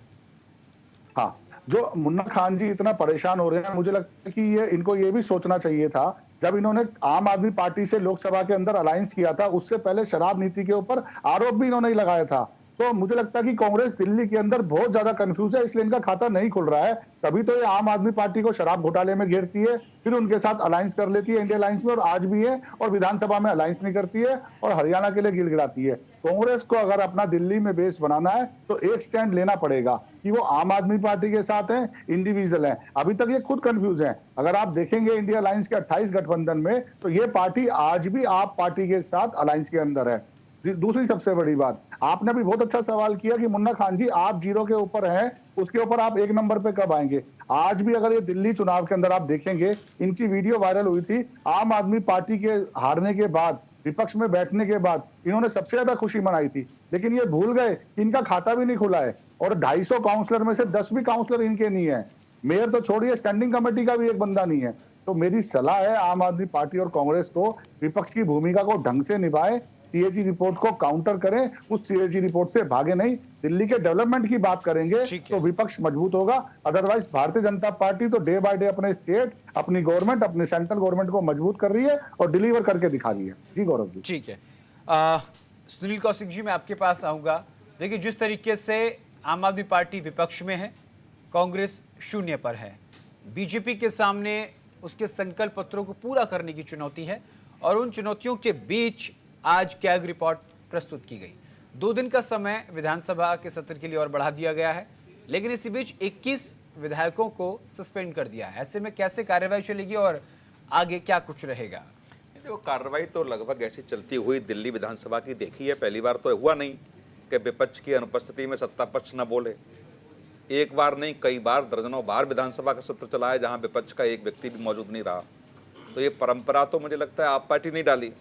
हाँ, जो मुन्ना खान जी इतना परेशान हो रहे हैं, मुझे लगता है कि इनको ये भी सोचना चाहिए था जब इन्होंने आम आदमी पार्टी से लोकसभा के अंदर अलायंस किया था, उससे पहले शराब नीति के ऊपर आरोप भी इन्होंने ही लगाया था। तो मुझे लगता है कि कांग्रेस दिल्ली के अंदर बहुत ज्यादा कंफ्यूज है, इसलिए इनका खाता नहीं खुल रहा है। तभी तो ये आम आदमी पार्टी को शराब घोटाले में घेरती है, फिर उनके साथ अलायंस कर लेती है इंडिया अलायंस में, और आज भी है, और विधानसभा में अलायंस नहीं करती है और हरियाणा के लिए गिड़गिड़ाती है। कांग्रेस को अगर अपना दिल्ली में बेस बनाना है तो एक स्टैंड लेना पड़ेगा कि वो आम आदमी पार्टी के साथ है, इंडिविजुअल है। अभी तक ये खुद कंफ्यूज है। अगर आप देखेंगे इंडिया अलायंस के 28 गठबंधन में, तो ये पार्टी आज भी आप पार्टी के साथ अलायंस के अंदर है। दूसरी सबसे बड़ी बात, आपने भी बहुत अच्छा सवाल किया कि मुन्ना खान जी आप 0 के ऊपर हैं, उसके ऊपर आप 1 नंबर पे कब आएंगे। आज भी अगर ये दिल्ली चुनाव के अंदर आप देखेंगे, इनकी वीडियो वायरल हुई थी, आम आदमी पार्टी के हारने के बाद, विपक्ष में बैठने के बाद इन्होंने सबसे ज्यादा खुशी मनाई थी। लेकिन ये भूल गए कि इनका खाता भी नहीं खुला है, और 250 काउंसलर में से 10 भी काउंसलर इनके नहीं है। मेयर तो छोड़िए, स्टैंडिंग कमेटी का भी एक बंदा नहीं है। तो मेरी सलाह है आम आदमी पार्टी और कांग्रेस को, विपक्ष की भूमिका को ढंग से निभाएं, सीएजी रिपोर्ट को काउंटर करें, उस सीएजी रिपोर्ट से भागे नहीं। दिल्ली के डेवलपमेंट की बात करेंगे तो विपक्ष मजबूत होगा। अदरवाइज भारतीय जनता पार्टी तो डे बाय डे अपने स्टेट, अपनी गवर्नमेंट, अपने सेंट्रल गवर्नमेंट को मजबूत कर रही है और डिलीवर करके दिखा रही है। जी गौरव जी। ठीक है, सुनील कौशिक जी मैं आपके पास आऊंगा। देखिए, जिस तरीके से आम आदमी पार्टी विपक्ष में है, कांग्रेस शून्य पर है, बीजेपी के सामने उसके संकल्प पत्रों को पूरा करने की चुनौती है, और उन चुनौतियों के बीच आज कैग रिपोर्ट प्रस्तुत की गई। 2 दिन का समय विधानसभा के सत्र के लिए और बढ़ा दिया गया है, लेकिन इसी बीच 21 विधायकों को सस्पेंड कर दिया है। ऐसे में कैसे कार्यवाही चलेगी और आगे क्या कुछ रहेगा? जो कार्रवाई तो लगभग ऐसी चलती हुई दिल्ली विधानसभा की देखी है। पहली बार तो हुआ नहीं कि विपक्ष की अनुपस्थिति में सत्ता पक्ष न बोले। एक बार नहीं, कई बार, दर्जनों बार विधानसभा का सत्र चला है जहाँ विपक्ष का एक व्यक्ति भी मौजूद नहीं रहा। तो ये परंपरा तो मुझे लगता है आप पार्टी नहीं डाली।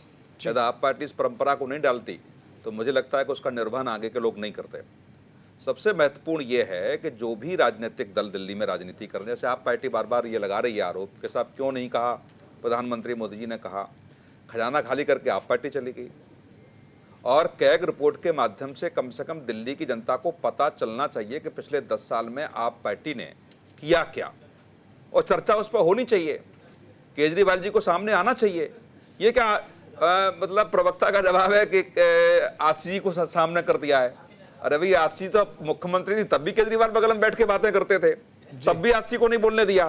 यदि आप पार्टी इस परंपरा को नहीं डालती तो मुझे लगता है कि उसका निर्वहन आगे के लोग नहीं करते। सबसे महत्वपूर्ण ये है कि जो भी राजनीतिक दल दिल्ली में राजनीति कर रहे हैं, जैसे आप पार्टी बार बार ये लगा रही है आरोप कि साहब क्यों नहीं कहा, प्रधानमंत्री मोदी जी ने कहा। खजाना खाली करके आप पार्टी चली गई। और कैग रिपोर्ट के माध्यम से कम दिल्ली की जनता को पता चलना चाहिए कि पिछले 10 साल में आप पार्टी ने किया क्या, और चर्चा उस पर होनी चाहिए। केजरीवाल जी को सामने आना चाहिए। ये क्या मतलब प्रवक्ता का जवाब है कि आरसी को सामने कर दिया है। अरे भाई, आरसी तो मुख्यमंत्री थी, तब भी केजरीवाल बगल में बैठ के बातें करते थे, तब भी आरसी को नहीं बोलने दिया।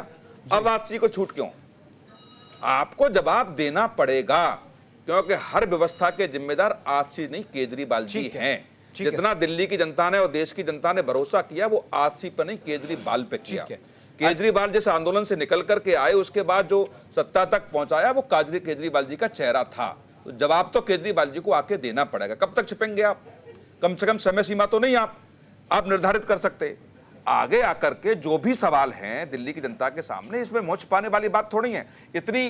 अब आरसी को छूट क्यों? आपको जवाब देना पड़ेगा, क्योंकि हर व्यवस्था के जिम्मेदार आरसी नहीं केजरीवाल जी हैं। जितना दिल्ली की जनता ने और देश की जनता ने भरोसा किया वो आरसी पर नहीं केजरीवाल पे किया। केजरीवाल जिस आंदोलन से निकल करके आए उसके बाद जो सत्ता तक पहुंचाया वो केजरीवाल जी का चेहरा था। तो जवाब तो केजरीवाल जी को आके देना पड़ेगा। कब तक छिपेंगे आप? कम से कम समय सीमा तो नहीं आप निर्धारित कर सकते। आगे आकर के जो भी सवाल हैं दिल्ली की जनता के सामने, इसमें मुंह छिपाने वाली बात थोड़ी है। इतनी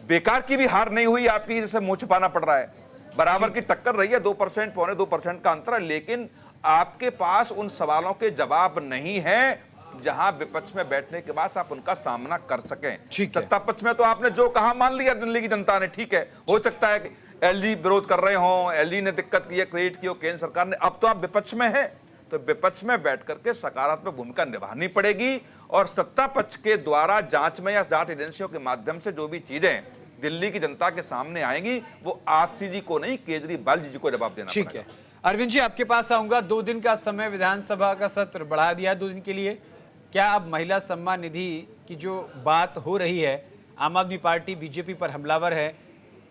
बेकार की भी हार नहीं हुई आपकी जिससे मुंह छिपाना पड़ रहा है। बराबर की टक्कर रही है, 2% पौने 2% का अंतर है, लेकिन आपके पास उन सवालों के जवाब नहीं है जहां विपक्ष में बैठने के बाद आप उनका सामना कर सकें। सत्ता पक्ष में तो आपने जो कहा मान लिया दिल्ली की जनता ने, ठीक है। हो सकता है कि एलजी विरोध कर रहे हो, एलजी ने दिक्कत की है, क्रिएट की हो केंद्र सरकार ने, अब तो आप विपक्ष में है, तो विपक्ष में बैठ करके सकारात्मक भूमिका निभानी पड़ेगी। और सत्ता पक्ष के द्वारा जांच में या जांच एजेंसियों के माध्यम से जो भी चीजें दिल्ली की जनता के सामने आएंगी वो आरसीजी को नहीं केजरीवाल जी को जवाब देना ठीक है। अरविंद जी, आपके पास आऊंगा। 2 दिन का समय विधानसभा का सत्र बढ़ा दिया है 2 दिन के लिए। क्या अब महिला सम्मान निधि की जो बात हो रही है, आम आदमी पार्टी बीजेपी पर हमलावर है,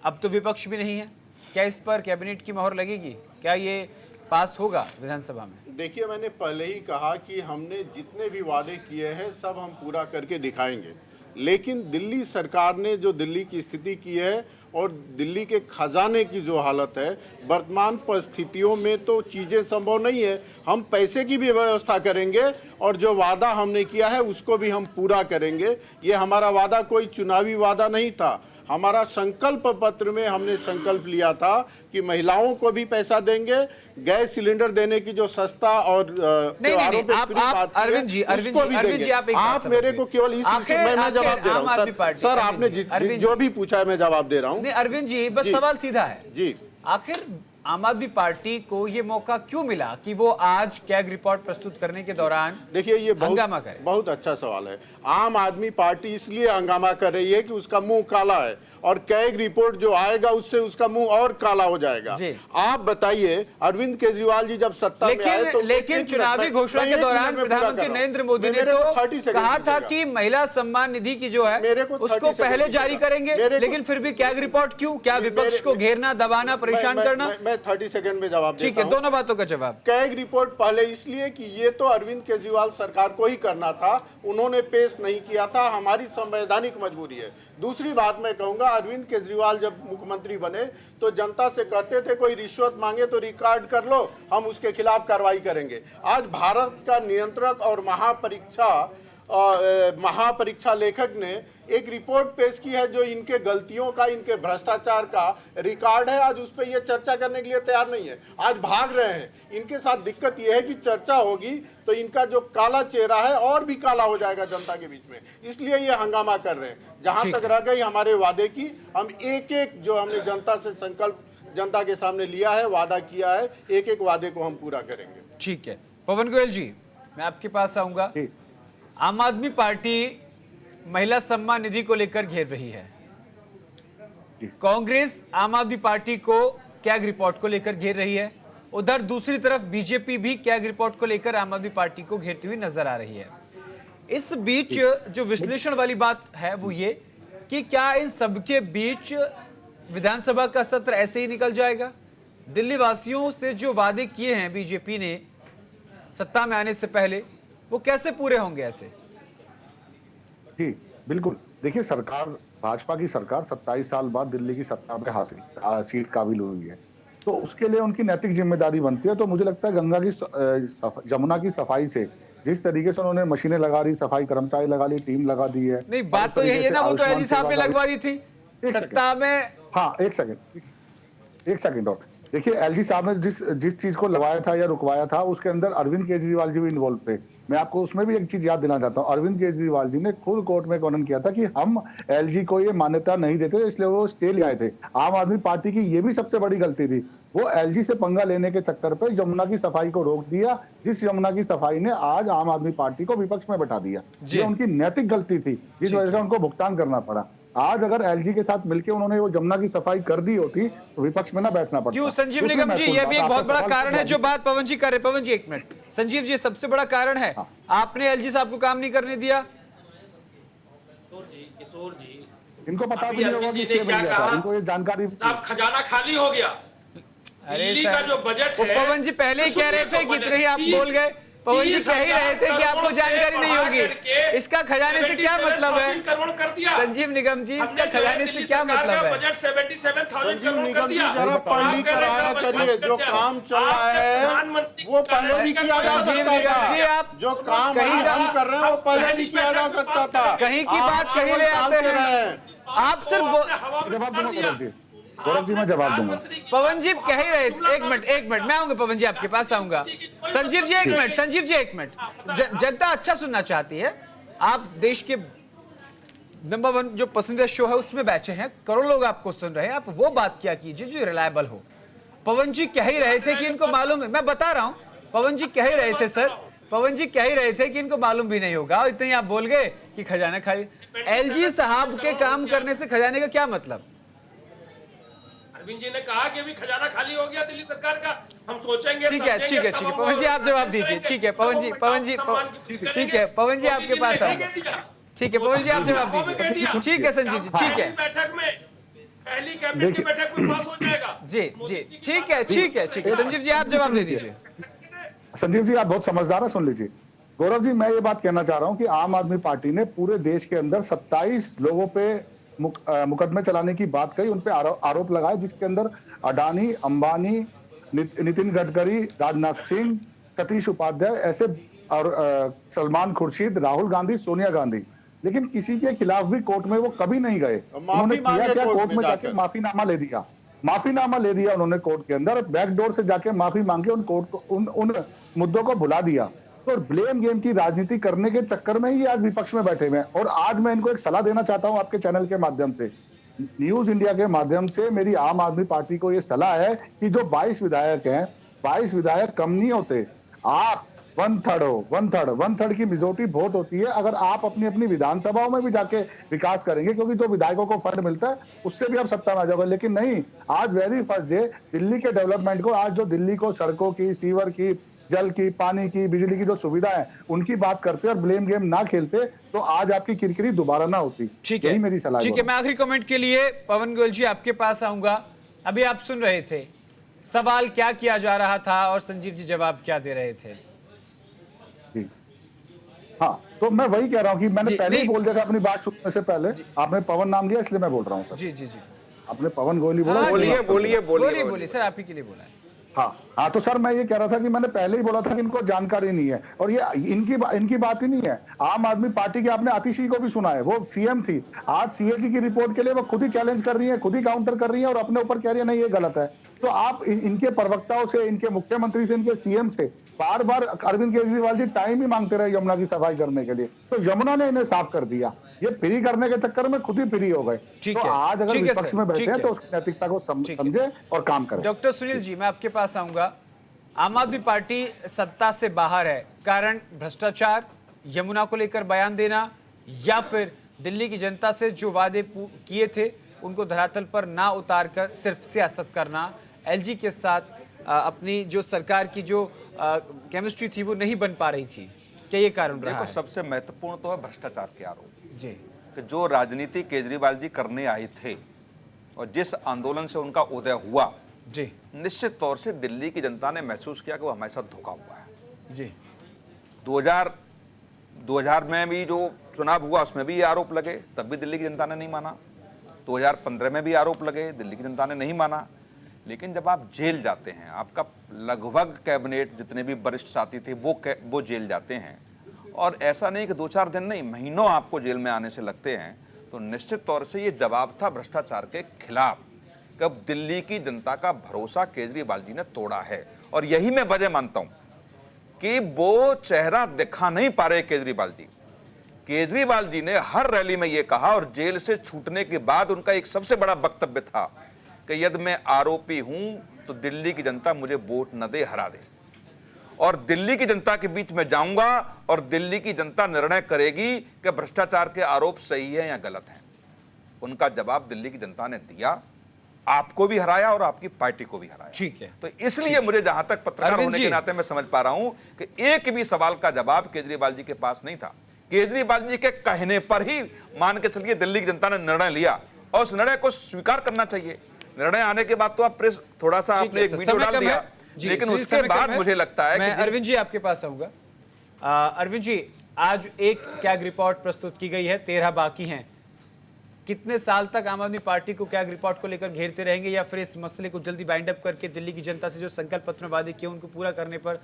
अब तो विपक्ष भी नहीं है, क्या इस पर कैबिनेट की मोहर लगेगी? क्या ये पास होगा विधानसभा में? देखिए, मैंने पहले ही कहा कि हमने जितने भी वादे किए हैं सब हम पूरा करके दिखाएंगे। लेकिन दिल्ली सरकार ने जो दिल्ली की स्थिति की है और दिल्ली के खजाने की जो हालत है, वर्तमान परिस्थितियों में तो चीज़ें संभव नहीं है। हम पैसे की भी व्यवस्था करेंगे और जो वादा हमने किया है उसको भी हम पूरा करेंगे। ये हमारा वादा कोई चुनावी वादा नहीं था। हमारा संकल्प पत्र में हमने संकल्प लिया था कि महिलाओं को भी पैसा देंगे, गैस सिलेंडर देने की जो सस्ता और त्योहारों पे फ्री बात की है, उसको भी देंगे। आप मेरे को केवल इस मैं जवाब दे रहा हूँ सर, आपने जो भी पूछा है मैं जवाब दे रहा हूँ। अरविंद जी, बस सवाल सीधा है जी, आखिर आम आदमी पार्टी को ये मौका क्यों मिला कि वो आज कैग रिपोर्ट प्रस्तुत करने के दौरान देखिए ये हंगामा करे? बहुत अच्छा सवाल है। आम आदमी पार्टी इसलिए हंगामा कर रही है कि उसका मुंह काला है और कैग रिपोर्ट जो आएगा उससे उसका मुंह और काला हो जाएगा। आप बताइए, अरविंद केजरीवाल जी जब सत्ता में आए तो लेकिन चुनावी घोषणा के दौरान प्रधानमंत्री नरेंद्र मोदी ने तो कहा था कि महिला सम्मान निधि की जो है उसको पहले जारी करेंगे, लेकिन फिर भी कैग रिपोर्ट क्यों? क्या विपक्ष को घेरना, दबाना, परेशान करना? 30 सेकंड में जवाब देता हूं। ठीक है, दोनों बातों का जवाब। कैग रिपोर्ट पहले इसलिए कि ये तो अरविंद केजरीवाल सरकार को ही करना था, उन्होंने पेश नहीं किया था, हमारी संवैधानिक मजबूरी है। दूसरी बात मैं कहूंगा, अरविंद केजरीवाल जब मुख्यमंत्री बने तो जनता से कहते थे कोई रिश्वत मांगे तो रिकॉर्ड कर लो, हम उसके खिलाफ कार्रवाई करेंगे। आज भारत का नियंत्रक और महापरीक्षा लेखक ने एक रिपोर्ट पेश की है जो इनके गलतियों का, इनके भ्रष्टाचार का रिकॉर्ड है। आज उस पर ये चर्चा करने के लिए तैयार नहीं है, आज भाग रहे हैं। इनके साथ दिक्कत ये है कि चर्चा होगी तो इनका जो काला चेहरा है और भी काला हो जाएगा जनता के बीच में, इसलिए ये हंगामा कर रहे हैं। जहां तक रह गई हमारे वादे की, हम एक एक जो हमने जनता से संकल्प जनता के सामने लिया है, वादा किया है, एक एक वादे को हम पूरा करेंगे। ठीक है, पवन गोयल जी, मैं आपके पास आऊंगा। आम आदमी पार्टी महिला सम्मान निधि को लेकर घेर रही है, कांग्रेस आम आदमी पार्टी को कैग रिपोर्ट को लेकर घेर रही है, उधर दूसरी तरफ बीजेपी भी कैग रिपोर्ट को लेकर आम आदमी पार्टी को घेरती हुई नजर आ रही है। इस बीच जो विश्लेषण वाली बात है वो ये कि क्या इन सबके बीच विधानसभा का सत्र ऐसे ही निकल जाएगा? दिल्ली वासियों से जो वादे किए हैं बीजेपी ने सत्ता में आने से पहले, वो कैसे पूरे होंगे ऐसे? जी बिल्कुल, देखिए सरकार, भाजपा की सरकार 27 साल बाद दिल्ली की सत्ता में हासिल सीट काबिल हुई है, तो उसके लिए उनकी नैतिक जिम्मेदारी बनती है। तो मुझे लगता है गंगा की जमुना की सफाई से जिस तरीके से उन्होंने मशीनें लगा दी, सफाई कर्मचारी लगा ली, टीम लगा दी है। नहीं, बात तो यही है ना, वो तो एलजी साहब ने लगवा दी थी सत्ता में। हाँ, एक सेकंड और देखिए, एलजी साहब ने जिस चीज को लगवाया था या रुकवाया था उसके अंदर अरविंद केजरीवाल जी भी इन्वॉल्व थे। मैं आपको उसमें भी एक चीज याद दिलाना चाहता हूँ, अरविंद केजरीवाल जी ने खुद कोर्ट में वर्णन किया था कि हम एलजी को ये मान्यता नहीं देते, इसलिए वो स्टे ले आए थे। आम आदमी पार्टी की ये भी सबसे बड़ी गलती थी, वो एलजी से पंगा लेने के चक्कर पे यमुना की सफाई को रोक दिया, जिस यमुना की सफाई ने आज आम आदमी पार्टी को विपक्ष में बैठा दिया। ये उनकी नैतिक गलती थी, जिस वजह से उनको भुगतान करना पड़ा। आज अगर एलजी के साथ मिलकर उन्होंने वो जमुना की सफाई कर दी होती तो विपक्ष में ना बैठना पड़ता। क्यों संजीव निगम जी, ये भी एक बहुत बड़ा कारण है जो बात पवन जी कर रहे। पवन जी एक मिनट, संजीव जी सबसे बड़ा कारण है आपने एलजी साहब को काम नहीं करने दिया। किशोर जी इनको पता भी नहीं होगा कि स्टे बन गया था, इनको ये जानकारी साहब खजाना खाली हो गया। दिल्ली का जो बजट है, पवन जी पहले ही कह रहे थे कि इतने ही आप बोल गए। पवन जी कह ही रहे थे कि आपको जानकारी नहीं होगी। इसका खजाने से क्या मतलब है संजीव निगम जी, इसका खजाने से क्या मतलब है? बजट 77,000 संजीव निगम जी जरा पढ़ी कराया करिए, जो काम चल रहा है वो पहले भी किया जा सकता था। जो काम हम कर रहे हैं वो पहले भी किया जा सकता था। कहीं की बात कहीं ले आते हैं आप। सिर्फ जवाब दूंगा गौरव जी, मैं जवाब दूंगा। पवन जी कह ही रहे, एक मिनट मैं आऊंगा पवन जी, आपके पास आऊंगा। संजीव जी एक मिनट, जनता अच्छा सुनना चाहती है। आप देश के नंबर 1 जो पसंदीदा शो है उसमें बैठे हैं, करोड़ों लोग आपको सुन रहे हैं, आप वो बात क्या कीजिए जो रिलायबल हो। पवन जी कह ही रहे थे कि इनको मालूम है, मैं बता रहा हूं, पवन जी कह ही रहे थे सर, पवन जी कह ही रहे थे कि इनको मालूम भी नहीं होगा, और इतने ही आप बोल गए कि खजाना खाली। एलजी साहब के काम करने से खजाने का क्या मतलब? अरविंद जी ने कहा कि अभी खजाना खाली हो गया दिल्ली सरकार का, हम सोचेंगे। ठीक है पवन जी आप जवाब दीजिए। ठीक है पवन जी ठीक है पवन जी आपके पास आऊंगा। ठीक है पवन जी आप जवाब दीजिए। ठीक है संजीव जी, ठीक है बैठक में, पहली कैबिनेट की बैठक में पास हो जाएगा। जी ठीक है संजीव जी आप जवाब दे दीजिए। संजीव जी आप बहुत समझदार है, सुन लीजिए। गौरव जी मैं ये बात कहना चाह रहा हूं कि आम आदमी पार्टी ने पूरे देश के अंदर 27 लोगों पे मुकदमे चलाने की बात कही, उन पे आरोप लगाए, जिसके अंदर अडानी, अंबानी, नितिन गडकरी, राजनाथ सिंह, सतीश उपाध्याय ऐसे, और सलमान खुर्शीद, राहुल गांधी, सोनिया गांधी। लेकिन किसी के खिलाफ भी कोर्ट में वो कभी नहीं गए। उन्होंने किया क्या, कोर्ट में जाके माफीनामा ले दिया उन्होंने कोर्ट के अंदर, बैकडोर से जाके माफी मांगे, उन कोर्ट को उन मुद्दों को भुला दिया। तो ब्लेम गेम की राजनीति करने के चक्कर में ही आज विपक्ष में बैठे हुए हैं। और आज मैं इनको एक सलाह देना चाहता हूं आपके चैनल के माध्यम से, न्यूज इंडिया के माध्यम से मेरी आम आदमी पार्टी को यह सलाह है कि जो 22 विधायक हैं, 22 विधायक कम नहीं होते। आप 1/3 की मेजोरिटी वोट होती है। अगर आप अपनी अपनी विधानसभाओं में भी जाके विकास करेंगे, क्योंकि जो विधायकों को फंड मिलता है उससे भी आप सत्ता में आ जाओगे। लेकिन नहीं, आज वेरी फर्स्ट डे दिल्ली के डेवलपमेंट को, आज जो दिल्ली को सड़कों की, सीवर की, जल की, पानी की, बिजली की जो सुविधा है उनकी बात करते और ब्लेम गेम ना खेलते तो आज आपकी किरकिरी दोबारा ना होती। ठीक है, यही मेरी सलाह है। ठीक है, मैं आखिरी कमेंट के लिए पवन गोयल जी आपके पास आऊंगा। अभी आप सुन रहे थे सवाल क्या किया जा रहा था और संजीव जी जवाब क्या दे रहे थे। हाँ, तो मैं वही कह रहा हूँ कि मैंने पहले ही बोल दिया था अपनी बात शुरू से पहले। आपने पवन नाम लिया इसलिए मैं बोल रहा हूँ सर। जी आपने पवन गोयल बोला। बोलिए सर, आप ही के लिए बोला है। हाँ, तो सर मैं ये कह रहा था कि मैंने पहले ही बोला था कि इनको जानकारी नहीं है, और ये इनकी बात ही नहीं है। आम आदमी पार्टी के आपने आतिशी को भी सुना है, वो सीएम थी, आज सीएजी की रिपोर्ट के लिए वो खुद ही चैलेंज कर रही है, खुद ही काउंटर कर रही है और अपने ऊपर कह रही है नहीं ये गलत है। तो आप इनके प्रवक्ताओं से, इनके मुख्यमंत्री से, इनके सीएम से बार बार अरविंद केजरीवाल जी टाइम ही मांगते रहे यमुना की सफाई करने के लिए, तो यमुना ने इन्हें साफ कर दिया। ये फ्री करने के चक्कर में खुद ही फ्री हो गए। तो आज अगर विपक्ष में बैठे हैं तो उसकी नैतिकता को समझे और काम करें। डॉक्टर सुनील जी मैं आपके पास आऊंगा। आम आदमी पार्टी सत्ता से बाहर है, कारण भ्रष्टाचार, यमुना को लेकर बयान देना, या फिर दिल्ली की जनता से जो वादे किए थे उनको धरातल पर ना उतार कर सिर्फ सियासत करना, एलजी के साथ अपनी जो सरकार की जो केमिस्ट्री थी वो नहीं बन पा रही थी, क्या ये कारण रहा है? सबसे महत्वपूर्ण तो है भ्रष्टाचार के आरोप जी, कि जो राजनीति केजरीवाल जी करने आए थे और जिस आंदोलन से उनका उदय हुआ जी, निश्चित तौर से दिल्ली की जनता ने महसूस किया कि वो हमारे साथ धोखा हुआ है। जी 2000 में भी जो चुनाव हुआ उसमें भी ये आरोप लगे, तब भी दिल्ली की जनता ने नहीं माना। 2015 में भी आरोप लगे, दिल्ली की जनता ने नहीं माना। लेकिन जब आप जेल जाते हैं, आपका लगभग कैबिनेट जितने भी वरिष्ठ साथी थे वो जेल जाते हैं, और ऐसा नहीं कि 2-4 दिन नहीं, महीनों आपको जेल में आने से लगते हैं, तो निश्चित तौर से ये जवाब था भ्रष्टाचार के खिलाफ। कब दिल्ली की जनता का भरोसा केजरीवाल जी ने तोड़ा है, और यही मैं वजह मानता हूं कि वो चेहरा दिखा नहीं पा रहे केजरीवाल जी। केजरीवाल जी ने हर रैली में यह कहा और जेल से छूटने के बाद उनका एक सबसे बड़ा वक्तव्य था कि यदि मैं आरोपी हूं तो दिल्ली की जनता मुझे वोट न दे, हरा दे, और दिल्ली की जनता के बीच में जाऊंगा और दिल्ली की जनता निर्णय करेगी कि भ्रष्टाचार के आरोप सही है या गलत है। उनका जवाब दिल्ली की जनता ने दिया, आपको भी हराया और आपकी पार्टी को भी हराया। ठीक है। तो इसलिए मुझे जहां तक पत्रकार अरविंद होने जी। के नाते मैं समझ पा रहा हूं कि एक भी सवाल का जवाब केजरीवाल जी के पास नहीं था। केजरीवाल जी के कहने पर ही मान के चलिए दिल्ली की जनता ने निर्णय लिया और उस निर्णय को स्वीकार करना चाहिए। निर्णय आने के बाद तो आप प्रेस थोड़ा सा आपने एक वीडियो डाल दिया, लेकिन उसके बाद मुझे लगता है मैं कि अरविंद जी आपके पास आऊंगा। अरविंद जी, आज एक कैग रिपोर्ट प्रस्तुत की गई है, 13 बाकी हैं। कितने साल तक आम आदमी पार्टी को कैग रिपोर्ट को लेकर घेरते रहेंगे, या फिर इस मसले को जल्दी बाइंड अप करके दिल्ली की जनता से जो संकल्प पत्र में वादे किए उनको पूरा करने पर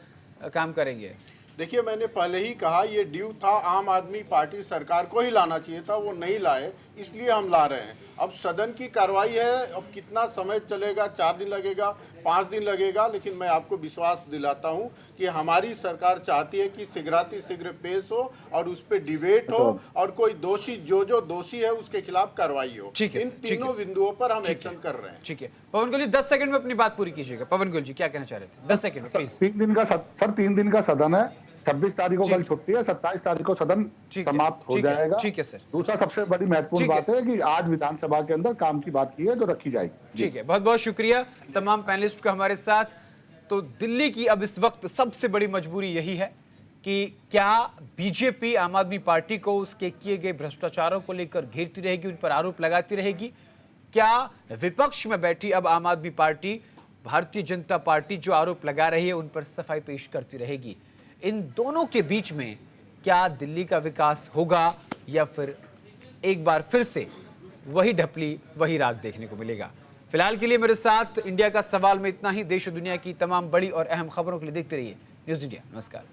काम करेंगे? देखिए, मैंने पहले ही कहा ये ड्यू था, आम आदमी पार्टी सरकार को ही लाना चाहिए था, वो नहीं लाए, इसलिए हम ला रहे हैं। अब सदन की कार्रवाई है, अब कितना समय चलेगा, 4 दिन लगेगा, 5 दिन लगेगा, लेकिन मैं आपको विश्वास दिलाता हूं कि हमारी सरकार चाहती है कि शीघ्र पेश हो और उस पर डिबेट हो और कोई दोषी जो दोषी है उसके खिलाफ कार्रवाई हो। ठीक है, इन तीनों बिंदुओं पर हम एक्शन कर रहे हैं। ठीक है, पवन गोयल जी 10 सेकंड में अपनी बात पूरी कीजिएगा। पवन गोयल जी क्या कहना चाह रहे थे? 10 सेकंड प्लीज। 3 दिन का सदन है, 26 तारीख को कल छुट्टी है, 27 तारीख को सदन समाप्त हो जाएगा। ठीक है सर। दूसरा सबसे बड़ी महत्वपूर्ण बात है कि आज विधानसभा के अंदर काम की बात की है जो रखी जाएगी। ठीक है, बहुत बहुत शुक्रिया तमाम पैनलिस्ट का हमारे साथ। तो दिल्ली की अब इस वक्त सबसे बड़ी मजबूरी यही है कि क्या बीजेपी आम आदमी पार्टी को उसके किए गए भ्रष्टाचारों को लेकर घेरती रहेगी, उन पर आरोप लगाती रहेगी? क्या विपक्ष में बैठी अब आम आदमी पार्टी, भारतीय जनता पार्टी जो आरोप लगा रही है उन पर सफाई पेश करती रहेगी? इन दोनों के बीच में क्या दिल्ली का विकास होगा, या फिर एक बार फिर से वही ढपली वही राग देखने को मिलेगा? फिलहाल के लिए मेरे साथ इंडिया का सवाल में इतना ही। देश और दुनिया की तमाम बड़ी और अहम खबरों के लिए देखते रहिए न्यूज़ इंडिया। नमस्कार।